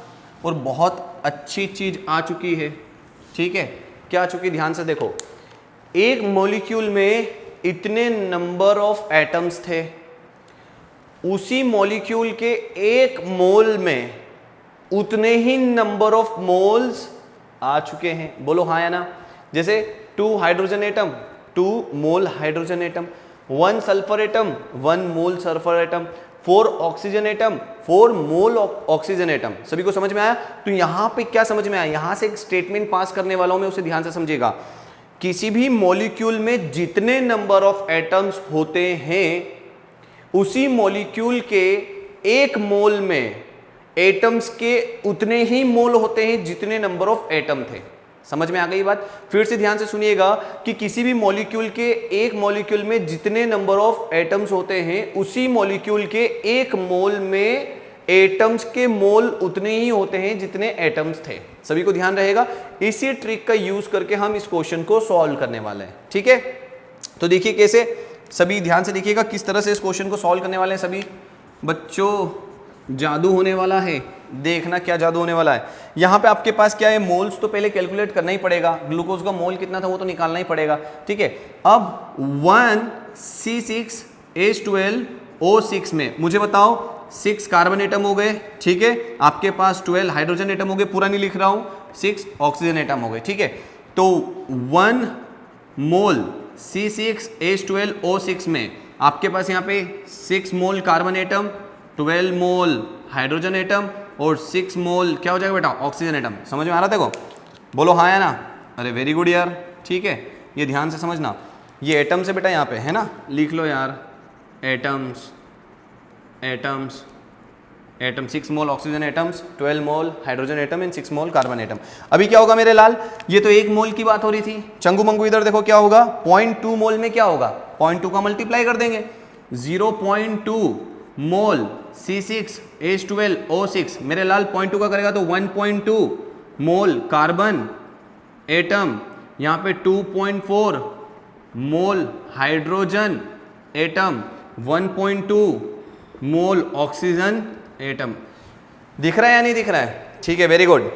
और बहुत अच्छी चीज आ चुकी है, ठीक है। क्या आ चुकी, ध्यान से देखो, एक मॉलिक्यूल में इतने नंबर ऑफ एटम्स थे, उसी मॉलिक्यूल के एक मोल में उतने ही नंबर ऑफ मोल्स आ चुके हैं। बोलो हाँ या ना। जैसे 2 हाइड्रोजन एटम 2 मोल हाइड्रोजन एटम, 1 सल्फर एटम 1 मोल सल्फर एटम, 4 ऑक्सीजन एटम 4 मोल ऑक्सीजन एटम। सभी को समझ में आया? तो यहां पे क्या समझ में आया, यहां से एक स्टेटमेंट पास करने वाला हूं मैं, उसे ध्यान से समझिएगा। किसी भी मॉलिक्यूल में जितने नंबर ऑफ एटम्स होते हैं, उसी मॉलिक्यूल के एक मोल में एटम्स के उतने ही मोल होते हैं जितने नंबर ऑफ एटम थे। समझ में आ गई बात? फिर से ध्यान से सुनिएगा कि किसी भी मॉलिक्यूल के एक मॉलिक्यूल में जितने नंबर ऑफ एटम्स होते हैं, उसी मॉलिक्यूल के एक मोल में एटम्स के मोल उतने ही होते हैं जितने एटम्स थे। सभी को ध्यान रहेगा। इसी ट्रिक का यूज करके हम इस क्वेश्चन को सॉल्व करने वाले हैं, ठीक है। तो देखिए कैसे, सभी ध्यान से देखिएगा किस तरह से इस क्वेश्चन को सॉल्व करने वाले हैं। सभी बच्चों जादू होने वाला है, देखना क्या जादू होने वाला है। यहाँ पे आपके पास क्या है, मोल्स तो पहले कैलकुलेट करना ही पड़ेगा, ग्लूकोज का मोल कितना था वो तो निकालना ही पड़ेगा, ठीक है। अब 1C6H12O6 में मुझे बताओ 6 कार्बन एटम हो गए, ठीक है। आपके पास 12 हाइड्रोजन एटम हो गए, पूरा नहीं लिख रहा हूँ, 6 ऑक्सीजन एटम हो गए, ठीक है। तो 1 मोल C6H12O6 में आपके पास यहाँ पे 6 मोल कार्बन एटम, 12 मोल हाइड्रोजन एटम और 6 मोल क्या हो जाएगा बेटा, ऑक्सीजन एटम। समझ में आ रहा है? देखो बोलो हाँ या ना। अरे वेरी गुड यार, ठीक है। ये ध्यान से समझना, ये एटम से बेटा यहाँ पे है ना, लिख लो यार atoms atoms atom, 6 mole oxygen atoms, 12 mole hydrogen atom and 6 mole carbon atom. अभी क्या होगा मेरे लाल, ये तो 1 मोल की बात हो रही थी, चंगू मंगू इधर देखो क्या होगा, 0.2 मोल में क्या होगा, 0.2 का मल्टीप्लाई कर देंगे, 0.2 मोल C6H12O6 मेरे लाल 0.2 का करेगा तो 1.2 मोल कार्बन एटम, यहाँ पे 2.4 मोल हाइड्रोजन एटम, 1.2 मोल ऑक्सीजन एटम। दिख रहा है या नहीं दिख रहा है? ठीक है, वेरी गुड।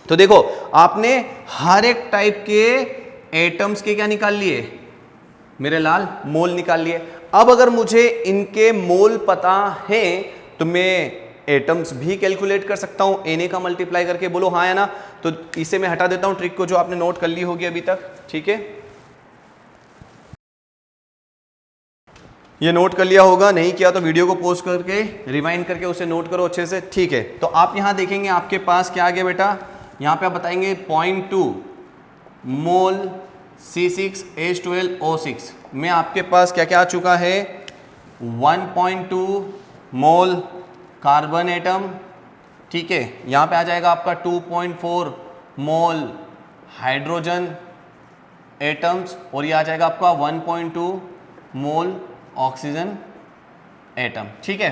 तो देखो आपने हर एक टाइप के एटम्स के क्या निकाल लिए मेरे लाल, मोल निकाल लिए। अब अगर मुझे इनके मोल पता है तो मैं एटम्स भी कैलकुलेट कर सकता हूं Na का मल्टीप्लाई करके। बोलो हाँ या ना। तो इसे मैं हटा देता हूं ट्रिक को जो आपने नोट कर ली होगी अभी तक, ठीक है। ये नोट कर लिया होगा, नहीं किया तो वीडियो को पॉज करके रिवाइंड करके उसे नोट करो अच्छे से, ठीक है। तो आप यहां देखेंगे आपके पास क्या आ गया बेटा, यहां पे आप बताएंगे 0.2 मोल C6H12O6 में आपके पास क्या क्या आ चुका है, 1.2 मोल कार्बन एटम, ठीक है। यहाँ पे आ जाएगा आपका 2.4 मोल हाइड्रोजन एटम्स और ये आ जाएगा आपका 1.2 मोल ऑक्सीजन एटम, ठीक है।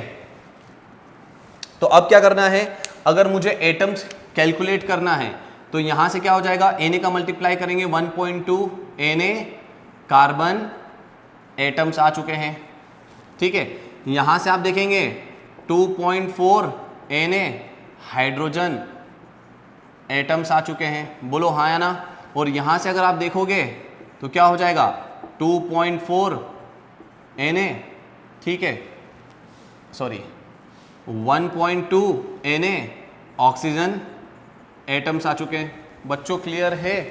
तो अब क्या करना है, अगर मुझे एटम्स कैलकुलेट करना है तो यहां से क्या हो जाएगा, Na का मल्टीप्लाई करेंगे 1.2 Na कार्बन एटम्स आ चुके हैं, ठीक है। यहां से आप देखेंगे 2.4 Na हाइड्रोजन एटम्स आ चुके हैं। बोलो हाँ या ना। और यहां से अगर आप देखोगे तो क्या हो जाएगा 2.4 Na, ठीक है, सॉरी 1.2 Na ऑक्सीजन एटम्स आ चुके हैं। बच्चों क्लियर है?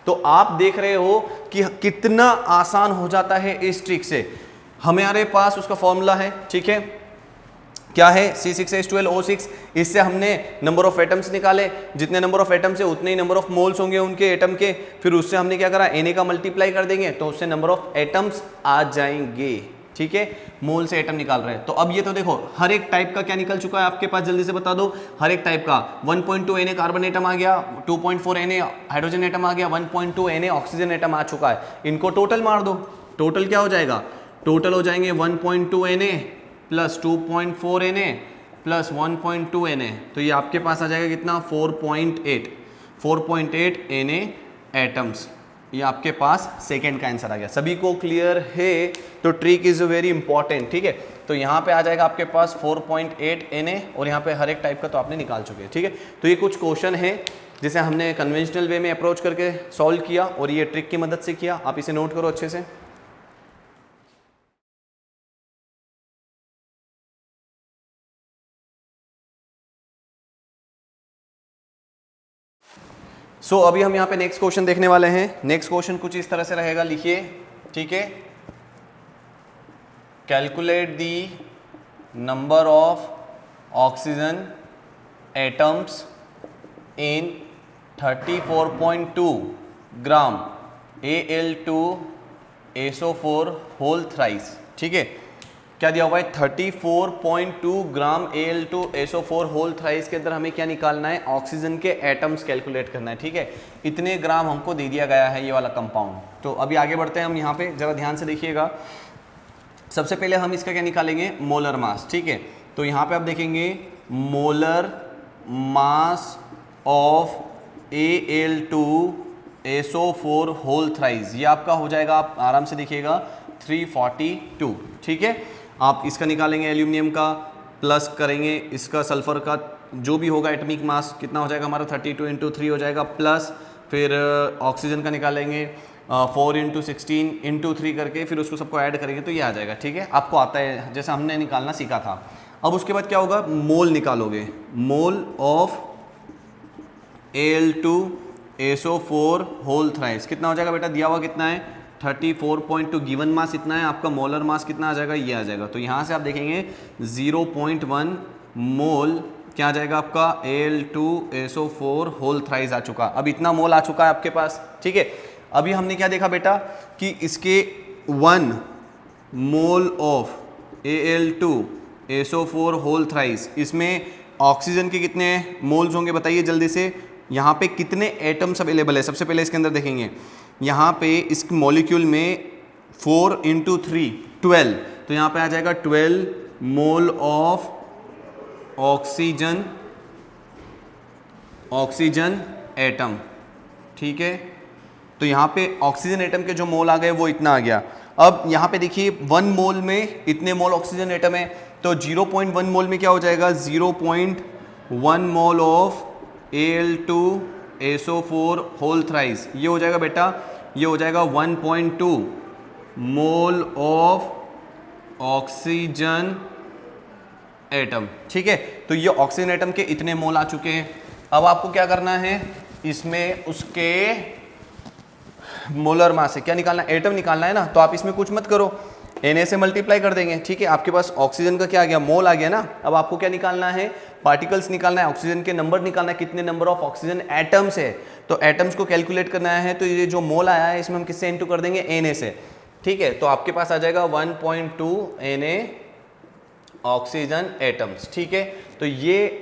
तो आप देख रहे हो कि कितना आसान हो जाता है इस ट्रिक से। हमारे पास उसका फॉर्मूला है, ठीक है, क्या है, C6H12O6। इससे हमने नंबर ऑफ एटम्स निकाले, जितने नंबर ऑफ एटम्स है उतने ही नंबर ऑफ मोल्स होंगे उनके एटम के। फिर उससे हमने क्या करा, Na का मल्टीप्लाई कर देंगे तो उससे नंबर ऑफ एटम्स आ जाएंगे, ठीक है, मोल से एटम निकाल रहे हैं। तो अब ये तो देखो हर एक टाइप का क्या निकल चुका है आपके पास, जल्दी से बता दो। हर एक टाइप का 1.2 Na कार्बन एटम आ गया, 2.4 Na हाइड्रोजन एटम आ गया, 1.2 Na ऑक्सीजन एटम आ चुका है। इनको टोटल मार दो, टोटल क्या हो जाएगा, टोटल हो जाएंगे 1.2 Na plus 2.4 Na plus 1.2 Na, तो ये आपके पास आ जाएगा कितना, 4.8 Na एटम्स। ये आपके पास सेकेंड का आंसर आ गया। सभी को क्लियर है? तो ट्रिक इज वेरी इंपॉर्टेंट, ठीक है। तो यहाँ पे आ जाएगा आपके पास 4.8 Na और यहाँ पे हर एक टाइप का तो आपने निकाल चुके हैं, ठीक है। तो ये कुछ क्वेश्चन है जिसे हमने कन्वेंशनल वे में अप्रोच करके सॉल्व किया और ये ट्रिक की मदद से किया। आप इसे नोट करो अच्छे से। सो अभी हम यहाँ पे नेक्स्ट क्वेश्चन देखने वाले हैं। नेक्स्ट क्वेश्चन कुछ इस तरह से रहेगा, लिखिए, ठीक है। Calculate the number of oxygen atoms in 34.2 gram Al2SO4 whole thrice, ठीक है। क्या दिया हुआ है, 34.2 ग्राम Al2SO4 होल थ्राइस के अंदर हमें क्या निकालना है, ऑक्सीजन के एटम्स कैलकुलेट करना है, ठीक है। इतने ग्राम हमको दे दिया गया है ये वाला कंपाउंड। तो अभी आगे बढ़ते हैं हम, यहाँ पे जरा ध्यान से देखिएगा। सबसे पहले हम इसका क्या निकालेंगे, मोलर मास, ठीक है। तो यहाँ पे आप देखेंगे molar mass of Al2SO4 whole thrice, ये आपका हो जाएगा, आप आराम से देखिएगा, 342, ठीक है। आप इसका निकालेंगे एल्यूमिनियम का, प्लस करेंगे इसका सल्फर का, जो भी होगा एटॉमिक मास कितना हो जाएगा हमारा, 32 × 3 हो जाएगा, प्लस फिर ऑक्सीजन का निकालेंगे 4 × 16 × 3 करके, फिर उसको सबको ऐड करेंगे तो ये आ जाएगा, ठीक है। आपको आता है, जैसे हमने निकालना सीखा था। अब उसके बाद क्या होगा, मोल निकालोगे, मोल ऑफ Al2SO4 होल थ्राइस कितना हो जाएगा बेटा, दिया हुआ कितना है 34.2, गिवन मास इतना है, आपका मोलर मास कितना आ जाएगा, ये आ जाएगा। तो यहाँ से आप देखेंगे 0.1 मोल क्या आ जाएगा आपका, Al2SO4 होल थ्राइस आ चुका। अब इतना मोल आ चुका है आपके पास, ठीक है। अभी हमने क्या देखा बेटा कि इसके 1 mole of Al2SO4 whole thrice, इसमें ऑक्सीजन के कितने मोल्स होंगे बताइए जल्दी से। यहाँ पे कितने एटम्स अवेलेबल है, सबसे पहले इसके अंदर देखेंगे। यहाँ पे इस मॉलिक्यूल में 4 × 3 12, तो यहाँ पे आ जाएगा 12 मोल ऑफ ऑक्सीजन एटम, ठीक है। तो यहाँ पे ऑक्सीजन एटम के जो मोल आ गए वो इतना आ गया। अब यहाँ पे देखिए 1 मोल में इतने मोल ऑक्सीजन एटम है, तो 0.1 मोल में क्या हो जाएगा, 0.1 मोल ऑफ Al2SO4 होल थ्राइस, ये हो जाएगा बेटा, ये हो जाएगा 1.2 मोल ऑफ ऑक्सीजन एटम, ठीक है। तो ये ऑक्सीजन एटम के इतने मोल आ चुके हैं। अब आपको क्या करना है, इसमें उसके मोलर मास से क्या निकालना है, एटम निकालना है ना। तो आप इसमें कुछ मत करो, Na से मल्टीप्लाई कर देंगे, ठीक है। आपके पास ऑक्सीजन का क्या आ गया, मोल आ गया ना। अब आपको क्या निकालना है, पार्टिकल्स निकालना है, ऑक्सीजन के नंबर निकालना है, कितने नंबर ऑफ ऑक्सीजन एटम्स है। तो एटम्स को कैलकुलेट करना है, तो ये जो मोल आया है इसमें हम किससे इनटू कर देंगे, Na से, ठीक है। तो आपके पास आ जाएगा 1.2 Na ऑक्सीजन एटम्स, ठीक है। तो ये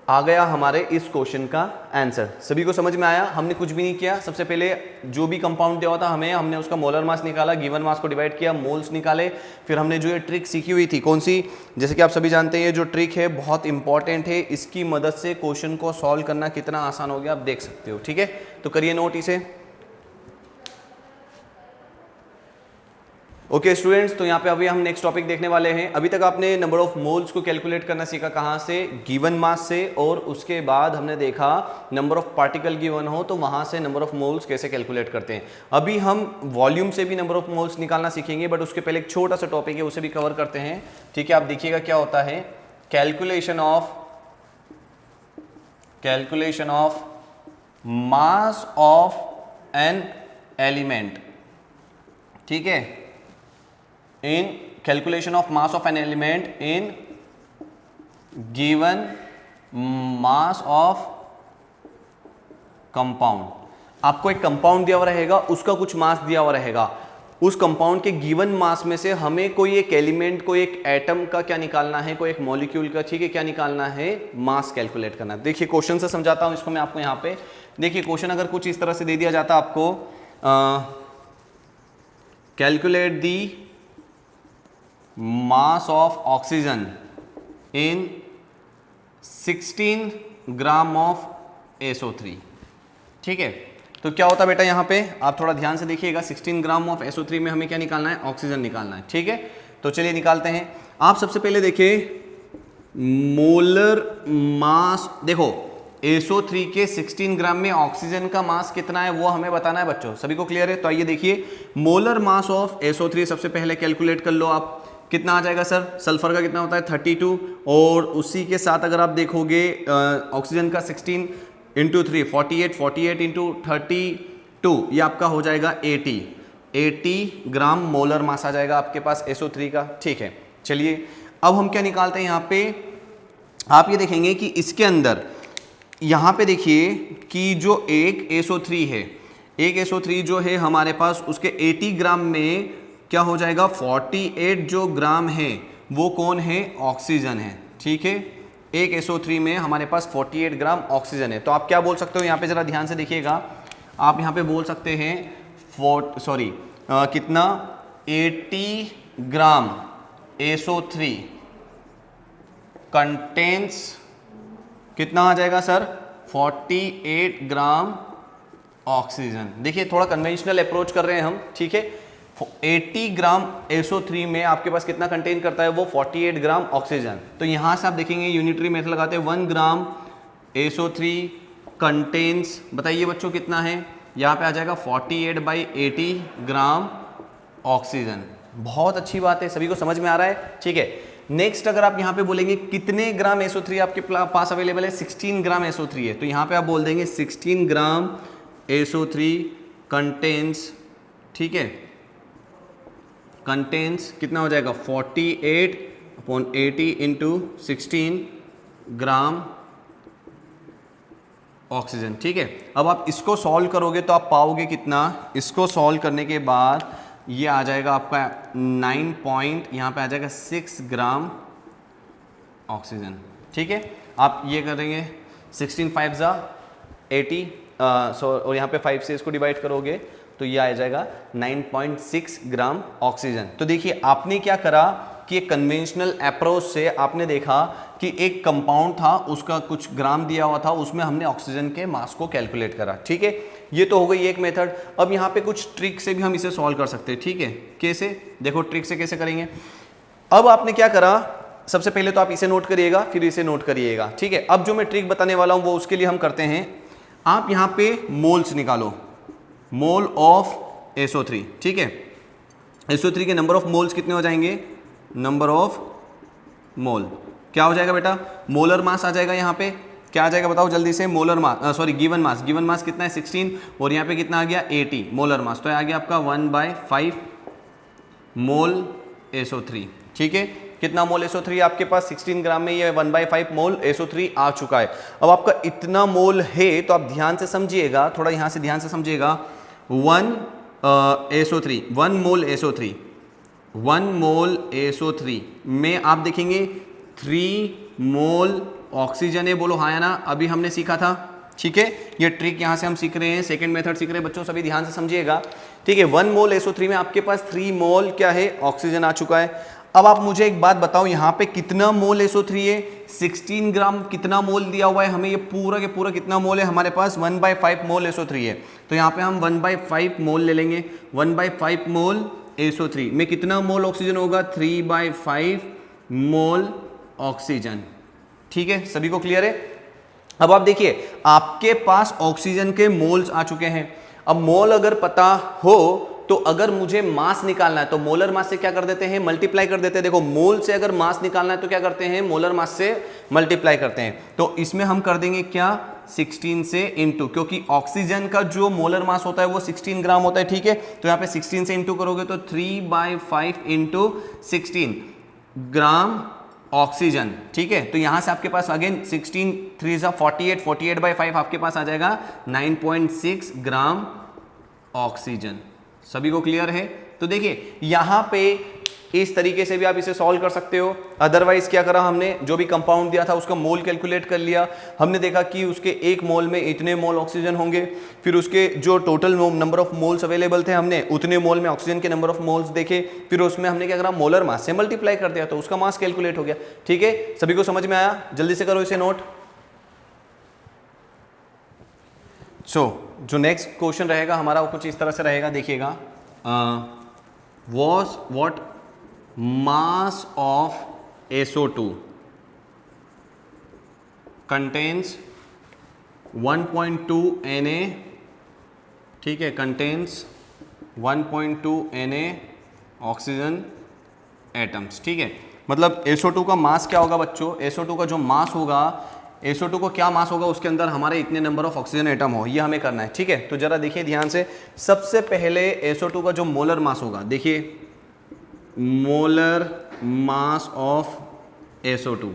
आ गया हमारे इस क्वेश्चन का आंसर। सभी को समझ में आया, हमने कुछ भी नहीं किया। सबसे पहले जो भी कंपाउंड दिया हुआ था हमें, हमने उसका मोलर मास निकाला, गिवन मास को डिवाइड किया, मोल्स निकाले। फिर हमने जो ये ट्रिक सीखी हुई थी, कौन सी, जैसे कि आप सभी जानते हैं ये जो ट्रिक है बहुत इंपॉर्टेंट है, इसकी मदद से क्वेश्चन को सॉल्व करना कितना आसान हो गया आप देख सकते हो, ठीक है। तो करिए नोट इसे। ओके स्टूडेंट्स, तो यहाँ पे अभी हम नेक्स्ट टॉपिक देखने वाले हैं। अभी तक आपने नंबर ऑफ मोल्स को कैलकुलेट करना सीखा, कहाँ से, गिवन मास से, और उसके बाद हमने देखा नंबर ऑफ पार्टिकल गिवन हो तो वहाँ से नंबर ऑफ मोल्स कैसे कैलकुलेट करते हैं। अभी हम वॉल्यूम से भी नंबर ऑफ मोल्स निकालना सीखेंगे, बट उसके पहले एक छोटा सा टॉपिक है उसे भी कवर करते हैं, ठीक है। आप देखिएगा क्या होता है, calculation of mass of an element, ठीक है। in calculation of mass of an element in given mass of compound। आपको एक कंपाउंड दिया हुआ रहेगा, उसका कुछ मास दिया हुआ रहेगा। उस कंपाउंड के गिवन मास में से हमें कोई एक एलिमेंट, कोई एक एटम का क्या निकालना है, कोई एक मॉलिक्यूल का, ठीक है, क्या निकालना है, मास कैलकुलेट करना है। देखिए क्वेश्चन से समझाता हूं इसको मैं आपको। यहाँ पे देखिए क्वेश्चन अगर कुछ इस तरह से दे दिया जाता आपको, calculate the mass of oxygen in 16 gram of SO3, ठीक है। तो क्या होता बेटा यहाँ पे, आप थोड़ा ध्यान से देखिएगा, 16 ग्राम ऑफ SO3 में हमें क्या निकालना है, ऑक्सीजन निकालना है, ठीक है। तो चलिए निकालते हैं। आप सबसे पहले देखिए मोलर मास, देखो SO3 के 16 ग्राम में ऑक्सीजन का मास कितना है वो हमें बताना है बच्चों, सभी को क्लियर है। तो आइए देखिए मोलर मास ऑफ SO3 सबसे पहले कैलकुलेट कर लो आप, कितना आ जाएगा सर, सल्फर का कितना होता है 32, और उसी के साथ अगर आप देखोगे ऑक्सीजन का 16 इंटू 3 48 इंटू 32, ये आपका हो जाएगा 80 ग्राम मोलर मास आ जाएगा आपके पास SO3 का, ठीक है। चलिए अब हम क्या निकालते हैं यहाँ पे, आप ये देखेंगे कि इसके अंदर यहाँ पे देखिए कि जो एक SO3 है, एक SO3 जो है हमारे पास, उसके 80 ग्राम में क्या हो जाएगा, 48 जो ग्राम है वो कौन है, ऑक्सीजन है, ठीक है। एक SO3 में हमारे पास 48 ग्राम ऑक्सीजन है। तो आप क्या बोल सकते हो यहाँ पे, जरा ध्यान से देखिएगा, आप यहाँ पे बोल सकते हैं कितना, 80 ग्राम SO3 कंटेन्स कितना आ जाएगा सर, 48 ग्राम ऑक्सीजन। देखिए थोड़ा कन्वेंशनल अप्रोच कर रहे हैं हम, ठीक है। 80 ग्राम SO3 में आपके पास कितना कंटेन करता है वो, 48 ग्राम ऑक्सीजन। तो यहां से आप देखेंगे यूनिटरी मेथड लगाते हैं, 1 ग्राम SO3 कंटेन्स, बताइए बच्चों कितना है, यहाँ पे आ जाएगा 48/80 ग्राम ऑक्सीजन। बहुत अच्छी बात है, सभी को समझ में आ रहा है, ठीक है। नेक्स्ट अगर आप यहाँ पे बोलेंगे कितने ग्राम SO3 आपके पास अवेलेबल है, 16 ग्राम SO3 है, तो यहाँ पे आप बोल देंगे 16 ग्राम SO3 कंटेन्स, ठीक है, कंटेन्स कितना हो जाएगा, 48/80 इंटू 16 ग्राम ऑक्सीजन, ठीक है। अब आप इसको सॉल्व करोगे तो आप पाओगे कितना, इसको सॉल्व करने के बाद ये आ जाएगा आपका 9 यहाँ पे आ जाएगा 6 ग्राम ऑक्सीजन, ठीक है। आप ये करेंगे 16 5 ज़ा 80, और यहाँ पे 5 से इसको डिवाइड करोगे तो ये आ जाएगा 9.6 ग्राम ऑक्सीजन। तो देखिए आपने क्या करा कि एक कन्वेंशनल अप्रोच से आपने देखा कि एक कंपाउंड था, उसका कुछ ग्राम दिया हुआ था, उसमें हमने ऑक्सीजन के मास को कैलकुलेट करा, ठीक है। ये तो हो गई एक मेथड। अब यहाँ पे कुछ ट्रिक से भी हम इसे सॉल्व कर सकते हैं, ठीक है। कैसे, देखो ट्रिक से कैसे करेंगे। अब आपने क्या करा, सबसे पहले तो आप इसे नोट करिएगा, फिर इसे नोट करिएगा, ठीक है। अब जो मैं ट्रिक बताने वाला हूँ वो उसके लिए हम करते हैं, आप यहाँ पे मोल्स निकालो, मोल ऑफ SO3, ठीक है। SO3 के नंबर ऑफ मोल्स कितने हो जाएंगे, नंबर ऑफ मोल क्या हो जाएगा बेटा, मोलर मास आ जाएगा। यहाँ पे क्या आ जाएगा बताओ जल्दी से, molar mass, sorry given mass, given mass कितना है 16, और यहाँ पे कितना आ गया 80 मोलर मास, तो आ गया आपका 1/5 मोल SO3, ठीक है। कितना मोल SO3 आपके पास, 16 ग्राम में ये 1/5 मोल SO3 आ चुका है। अब आपका इतना मोल है तो आप ध्यान से समझिएगा, थोड़ा यहाँ से ध्यान से समझिएगा, 1 मोल SO3 में आप देखेंगे 3 मोल ऑक्सीजन है, बोलो हाँ या ना, अभी हमने सीखा था, ठीक है। ये ट्रिक यहाँ से हम सीख रहे हैं, सेकंड मेथड सीख रहे हैं बच्चों, सभी ध्यान से समझिएगा, ठीक है। 1 मोल SO3 में आपके पास 3 मोल क्या है, ऑक्सीजन आ चुका है। अब आप मुझे एक बात बताओ, यहाँ पे कितना मोल SO3 है, 16 ग्राम कितना मोल दिया हुआ है हमें, ये पूरा के पूरा कितना मोल है हमारे पास, 1/5 मोल SO3 है। तो यहाँ पे हम 1/5 मोल ले लेंगे, 1/5 मोल SO3 में कितना मोल ऑक्सीजन होगा, 3/5 मोल ऑक्सीजन, ठीक है। सभी को क्लियर है। अब आप देखिए आपके पास ऑक्सीजन के मोल्स आ चुके हैं। अब मोल अगर पता हो तो अगर मुझे मास निकालना है तो मोलर मास से क्या कर देते हैं, मल्टीप्लाई कर देते हैं। देखो मोल से अगर मास निकालना है तो क्या करते हैं, मोलर मास से मल्टीप्लाई करते हैं। तो इसमें हम कर देंगे क्या, 16 से इंटू, क्योंकि ऑक्सीजन का जो मोलर मास होता है वो 16 ग्राम होता है, ठीक है। तो यहाँ पे 16 से इंटू करोगे तो 3/5 इंटू 16 ग्राम ऑक्सीजन, ठीक है। तो यहां से आपके पास अगेन 16 3 सा 48, 48/5 आपके पास आ जाएगा 9.6 ग्राम ऑक्सीजन। सभी को क्लियर है। तो देखिए यहाँ पे इस तरीके से भी आप इसे सॉल्व कर सकते हो। अदरवाइज क्या करा हमने, जो भी कंपाउंड दिया था उसका मोल कैलकुलेट कर लिया, हमने देखा कि उसके एक मोल में इतने मोल ऑक्सीजन होंगे, फिर उसके जो total number of moles available थे हमने उतने मोल में ऑक्सीजन के नंबर ऑफ मोल्स देखे, फिर उसमें हमने क्या करा, मोलर मास से मल्टीप्लाई कर दिया तो उसका मास कैलकुलेट हो गया। ठीक है, सभी को समझ में आया? जल्दी से करो इसे नोट। जो नेक्स्ट क्वेश्चन रहेगा हमारा वो कुछ इस तरह से रहेगा, देखिएगा, what mass of SO2 contains 1.2 Na, ठीक है, कंटेन्स 1.2 Na ऑक्सीजन एटम्स। ठीक है, मतलब SO2 का मास क्या होगा बच्चों, SO2 का जो मास होगा, SO2 को क्या मास होगा, उसके अंदर हमारे इतने नंबर ऑफ ऑक्सीजन एटम हो, ये हमें करना है। ठीक है, तो जरा देखिए ध्यान से, सबसे पहले SO2 का जो मोलर मास होगा, देखिए मोलर मास ऑफ SO2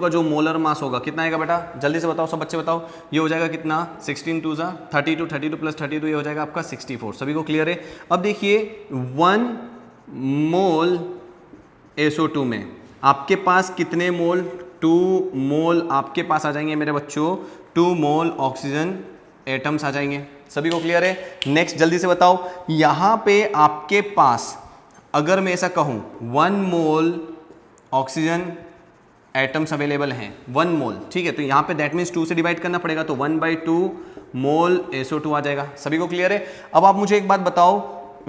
का जो मोलर मास होगा कितना आएगा बेटा, जल्दी से बताओ, सब बच्चे बताओ, ये हो जाएगा कितना, 16 2 32, 32 प्लस 32, ये हो जाएगा आपका 64। सभी को क्लियर है? अब देखिए 1 मोल SO2 में आपके पास कितने मोल, 2 मोल आपके पास आ जाएंगे मेरे बच्चों, 2 मोल ऑक्सीजन एटम्स आ जाएंगे। सभी को क्लियर है? नेक्स्ट जल्दी से बताओ, यहां पे आपके पास अगर मैं ऐसा कहूं 1 मोल ऑक्सीजन एटम्स अवेलेबल हैं, 1 मोल, ठीक है, तो यहां पे दैट मीन्स 2 से डिवाइड करना पड़ेगा, तो 1/2 मोल SO2 आ जाएगा। सभी को क्लियर है? अब आप मुझे एक बात बताओ,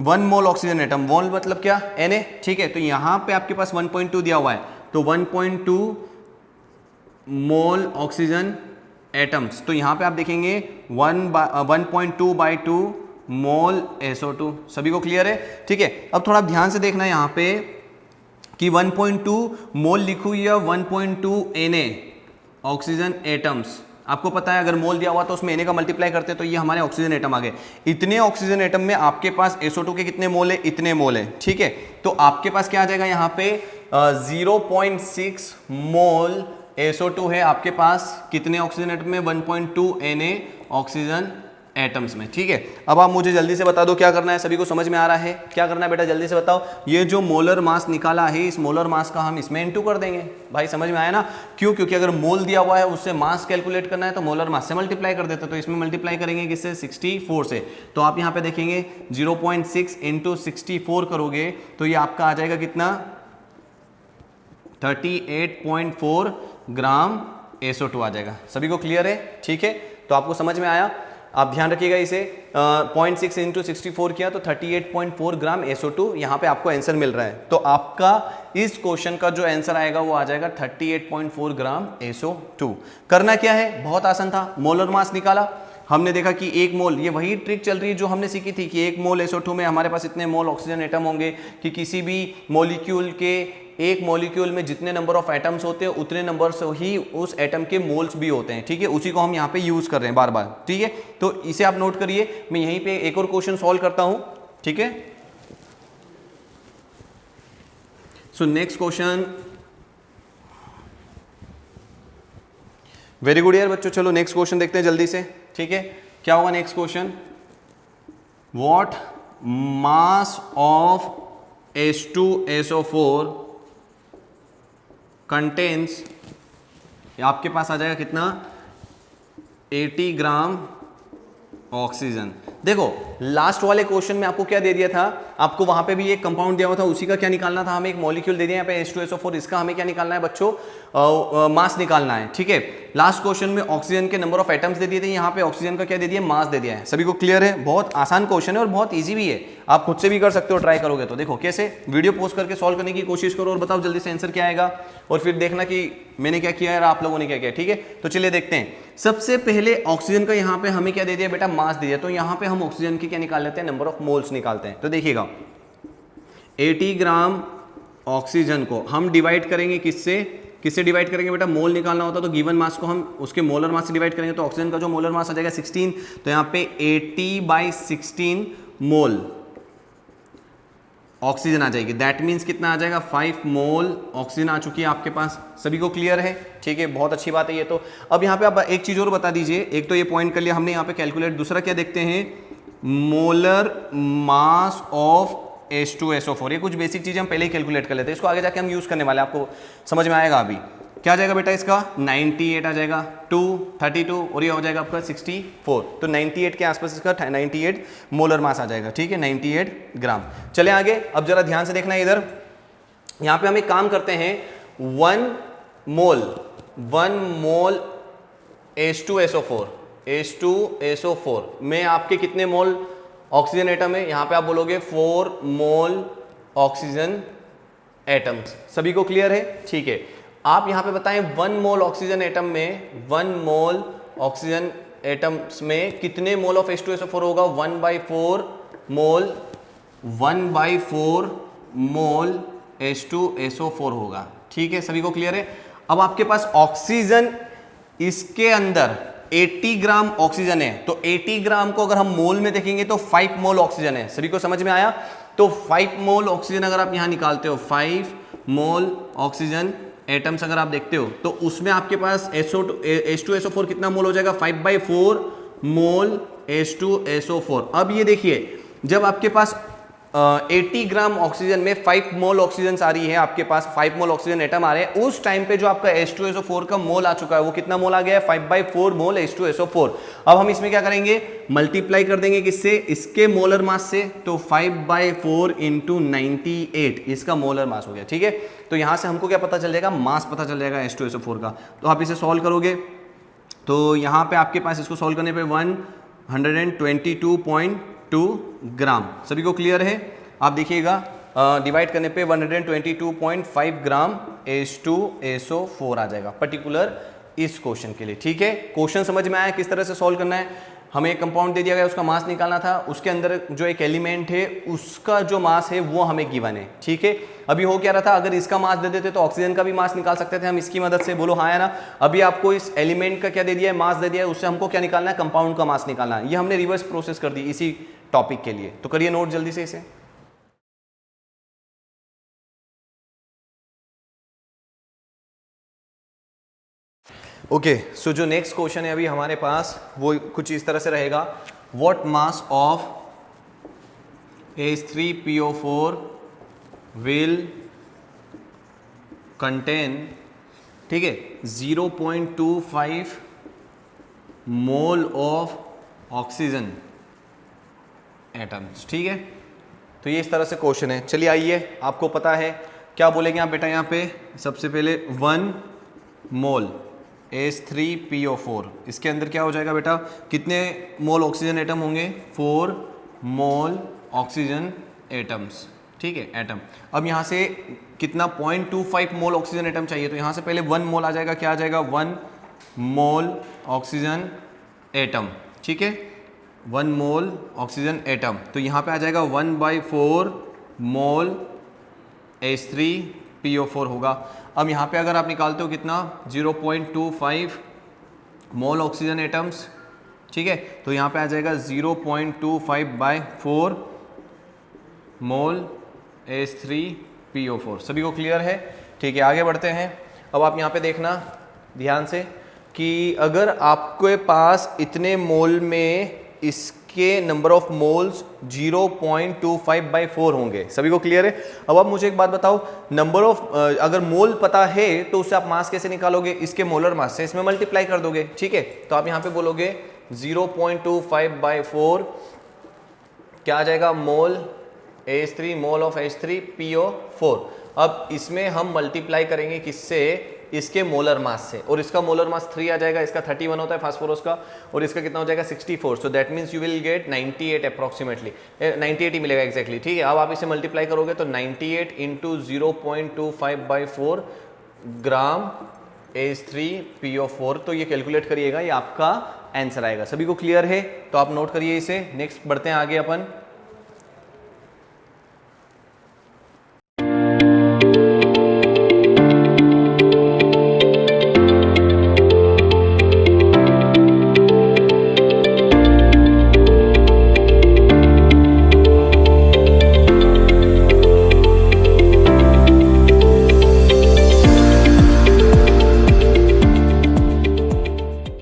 1 मोल ऑक्सीजन एटम, मोल मतलब क्या, Na, ठीक है, तो यहां पे आपके पास 1.2 दिया हुआ है, तो 1.2 मोल ऑक्सीजन एटम्स, तो यहां पे आप देखेंगे 1.2/2 मोल SO2। सभी को क्लियर है? ठीक है, अब थोड़ा ध्यान से देखना है यहां पे कि 1.2 मोल लिखूं या 1.2 Na ऑक्सीजन एटम्स। आपको पता है अगर मोल दिया हुआ तो उसमें Na का मल्टीप्लाई करते तो ये हमारे ऑक्सीजन एटम आ गए। इतने ऑक्सीजन एटम में आपके पास SO2 के कितने मोल है, इतने मोल है। ठीक है, तो आपके पास क्या आ जाएगा यहाँ पे 0.6 मोल SO2 है आपके पास कितने ऑक्सीजन एटम में, 1.2 Na ऑक्सीजन एटम्स में। ठीक है, अब आप मुझे जल्दी से बता दो क्या करना है, सभी को समझ में आ रहा है क्या करना है बेटा, जल्दी से बताओ। ये जो मोलर मास निकाला है, इस मोलर मास का हम इसमें इनटू कर देंगे। भाई समझ में आया ना? क्यों? क्योंकि अगर मोल दिया हुआ है उससे मास कैलकुलेट करना है तो मोलर मास से मल्टीप्लाई कर देते, तो इसमें मल्टीप्लाई करेंगे किससे, 64 से। तो आप यहाँ पे देखेंगे 0.6 × 64 करोगे तो ये आपका आ जाएगा कितना, 38.4 ग्राम SO2 आ जाएगा। सभी को क्लियर है? ठीक है, तो आपको समझ में आया, आप ध्यान रखिएगा इसे, 0.6 × 64 किया तो 38.4 ग्राम SO2 यहाँ पे आपको आंसर मिल रहा है। तो आपका इस क्वेश्चन का जो आंसर आएगा वो आ जाएगा 38.4 ग्राम SO2। करना क्या है, बहुत आसान था, मोलर मास निकाला, हमने देखा कि 1 मोल, ये वही ट्रिक चल रही है जो हमने सीखी थी कि 1 मोल SO2 में हमारे पास इतने मोल ऑक्सीजन एटम होंगे कि किसी भी मॉलिक्यूल के, एक मॉलिक्यूल में जितने नंबर ऑफ एटम्स होते हैं उतने नंबर से ही उस एटम के मोल्स भी होते हैं। ठीक है, उसी को हम यहाँ पे यूज कर रहे हैं बार बार। ठीक है, तो इसे आप नोट करिए, मैं यहीं पे एक और क्वेश्चन सॉल्व करता हूं। ठीक है, so next question, very good यार बच्चों, चलो नेक्स्ट क्वेश्चन देखते हैं जल्दी से। ठीक है, क्या होगा next question, what mass of H2SO4 contains, आपके पास आ जाएगा कितना, 80 ग्राम ऑक्सीजन। देखो लास्ट वाले क्वेश्चन में आपको क्या दे दिया था, आपको वहां पे भी एक कंपाउंड दिया हुआ था, उसी का क्या निकालना था हमें, एक मॉलिक्यूल दे दिया यहाँ पे H2SO4, इसका हमें क्या निकालना है बच्चों, मास निकालना है। ठीक है, लास्ट क्वेश्चन में ऑक्सीजन के नंबर ऑफ एटम्स दे दिए थे, यहाँ पे ऑक्सीजन का क्या दे दिया, मास दे दिया है। सभी को क्लियर है? बहुत आसान क्वेश्चन है और बहुत ईजी भी है, आप खुद से भी कर सकते हो ट्राई करोगे तो। देखो कैसे, वीडियो पोस्ट करके सॉल्व करने की कोशिश करो और बताओ जल्दी से आंसर क्या आएगा, और फिर देखना कि मैंने क्या किया है और आप लोगों ने क्या किया। ठीक है, तो चलिए देखते हैं। सबसे पहले ऑक्सीजन का यहाँ पे हमें क्या दे दिया बेटा, मास दे दिया, तो यहाँ पे हम ऑक्सीजन की क्या निकाल लेते हैं, नंबर ऑफ मोल्स निकालते हैं। तो देखिएगा 80 ग्राम ऑक्सीजन को हम डिवाइड करेंगे किससे डिवाइड करेंगे बेटा, मोल निकालना होता तो गिवन मास को हम उसके मोलर मास से डिवाइड करेंगे, तो ऑक्सीजन का जो मोलर मास आ जाएगा 16, तो यहाँ पे 80/16 मोल ऑक्सीजन आ जाएगी। दैट मीन्स कितना आ जाएगा, 5 मोल ऑक्सीजन आ चुकी है आपके पास। सभी को क्लियर है? ठीक है, बहुत अच्छी बात है ये तो। अब यहाँ पे आप एक चीज और बता दीजिए, एक तो ये पॉइंट कर लिया हमने यहाँ पे कैलकुलेट, दूसरा क्या देखते हैं, मोलर मास ऑफ H2SO4। ये कुछ बेसिक चीजें हम पहले ही कैलकुलेट कर लेते हैं, इसको आगे जाके हम यूज करने वाले हैं, आपको समझ में आएगा। अभी क्या आ जाएगा बेटा, इसका 98 आ जाएगा, 2 32 और ये हो जाएगा आपका 64। तो 98 के आसपास इसका 98 मोलर मास आ जाएगा, ठीक है, 98 ग्राम। चले आगे, अब जरा ध्यान से देखना है इधर, यहां पे हम एक काम करते हैं, 1 मोल H2SO4 में आपके कितने मोल ऑक्सीजन एटम है, यहां पे आप बोलोगे 4 मोल ऑक्सीजन एटम्स। सभी को क्लियर है, ठीक है। आप यहां पे बताएं 1 मोल ऑक्सीजन एटम में, 1 मोल ऑक्सीजन एटम्स में कितने मोल ऑफ H2SO4 होगा, 1/4 मोल H2SO4 होगा, ठीक है, सभी को क्लियर है। अब आपके पास ऑक्सीजन, इसके अंदर 80 ग्राम ऑक्सीजन है, तो 80 ग्राम को अगर हम मोल में देखेंगे तो 5 मोल ऑक्सीजन है। सभी को समझ में आया? तो 5 मोल ऑक्सीजन अगर आप यहां निकालते हो, 5 मोल ऑक्सीजन एटम्स अगर आप देखते हो, तो उसमें आपके पास H2SO4 कितना मोल हो जाएगा, 5/4 मोल H2SO4। अब ये देखिए, जब आपके पास 80 ग्राम ऑक्सीजन में 5 मोल ऑक्सीजन आ रही है, आपके पास 5 मोल ऑक्सीजन एटम आ रहे हैं, उस टाइम पे जो आपका H2SO4 का मोल आ चुका है, वो कितना मोल आ गया है, 5/4 मोल H2SO4। अब हम इसमें क्या करेंगे, मल्टीप्लाई कर देंगे किससे, इसके मोलर मास से, तो 5/4 × 98 इसका मोलर मास हो गया, ठीक है। तो यहां से हमको क्या पता चल जाएगा, मास पता चल जाएगा H2SO4 का। तो आप इसे सॉल्व करोगे तो यहां पे आपके पास इसको सॉल्व करने पे 122.2 ग्राम। सभी को क्लियर है? आप देखिएगा, डिवाइड करने पे 122.5 ग्राम H2SO4 आ जाएगा पर्टिकुलर इस क्वेश्चन के लिए, ठीक है। क्वेश्चन समझ में आया किस तरह से सॉल्व करना है। हमें एक कंपाउंड दे दिया गया, उसका मास निकालना था, उसके अंदर जो एक एलिमेंट है उसका जो मास है वो हमें गिवन है, ठीक है। अभी हो क्या रहा था, अगर इसका मास दे देते तो ऑक्सीजन का भी मास निकाल सकते थे हम इसकी मदद से, बोलो हाँ या ना। अभी आपको इस एलिमेंट का क्या दे दिया है, मास दे दिया है, उससे हमको क्या निकालना है, कंपाउंड का मास निकालना है। ये हमने रिवर्स प्रोसेस कर दी इसी टॉपिक के लिए, तो करिए नोट जल्दी से इसे। ओके, सो जो नेक्स्ट क्वेश्चन है अभी हमारे पास वो कुछ इस तरह से रहेगा, what mass of H3PO4 will contain, ठीक है, 0.25 मोल ऑफ ऑक्सीजन एटम्स, ठीक है। तो ये इस तरह से क्वेश्चन है। चलिए आइए, आपको पता है क्या बोलेंगे आप बेटा, यहाँ पे सबसे पहले 1 मोल H3PO4, इसके अंदर क्या हो जाएगा बेटा, कितने मोल ऑक्सीजन एटम होंगे, 4 मोल ऑक्सीजन एटम्स, ठीक है, एटम। अब यहाँ से कितना 0.25 मोल ऑक्सीजन एटम चाहिए, तो यहाँ से पहले 1 मोल आ जाएगा, क्या आ जाएगा, 1 मोल ऑक्सीजन एटम, ठीक है, 1 मोल ऑक्सीजन एटम। तो यहाँ पे आ जाएगा 1/4 मोल H3PO4 होगा। अब यहाँ पे अगर आप निकालते हो कितना, 0.25 मोल ऑक्सीजन एटम्स, ठीक है, तो यहाँ पे आ जाएगा 0.25/4 मोल H3PO4। सभी को क्लियर है, ठीक है। आगे बढ़ते हैं। अब आप यहाँ पे देखना ध्यान से कि अगर आपके पास इतने मोल में इसके नंबर ऑफ मोल्स 0.25/4 होंगे, सभी को क्लियर है। अब आप मुझे एक बात बताओ, नंबर ऑफ अगर मोल पता है तो उससे आप मास कैसे निकालोगे, इसके मोलर मास से इसमें मल्टीप्लाई कर दोगे, ठीक है। तो आप यहाँ पे बोलोगे 0.25/4 क्या आ जाएगा, मोल H3, मोल ऑफ H3PO4। अब इसमें हम मल्टीप्लाई करेंगे किससे, इसके मोलर मास से, और इसका मोलर मास 3 आ जाएगा, इसका 31 होता है फास्फोरस का, और इसका कितना हो जाएगा 64। So that means you will get 98 approximately, 98 ही मिलेगा एग्जैक्टली, ठीक है। अब आप इसे मल्टीप्लाई करोगे तो 98 × 0.25/4 ग्राम H3PO4, तो ये कैलकुलेट करिएगा, ये आपका आंसर आएगा। सभी को क्लियर है? तो आप नोट करिए इसे। नेक्स्ट बढ़ते हैं आगे अपन।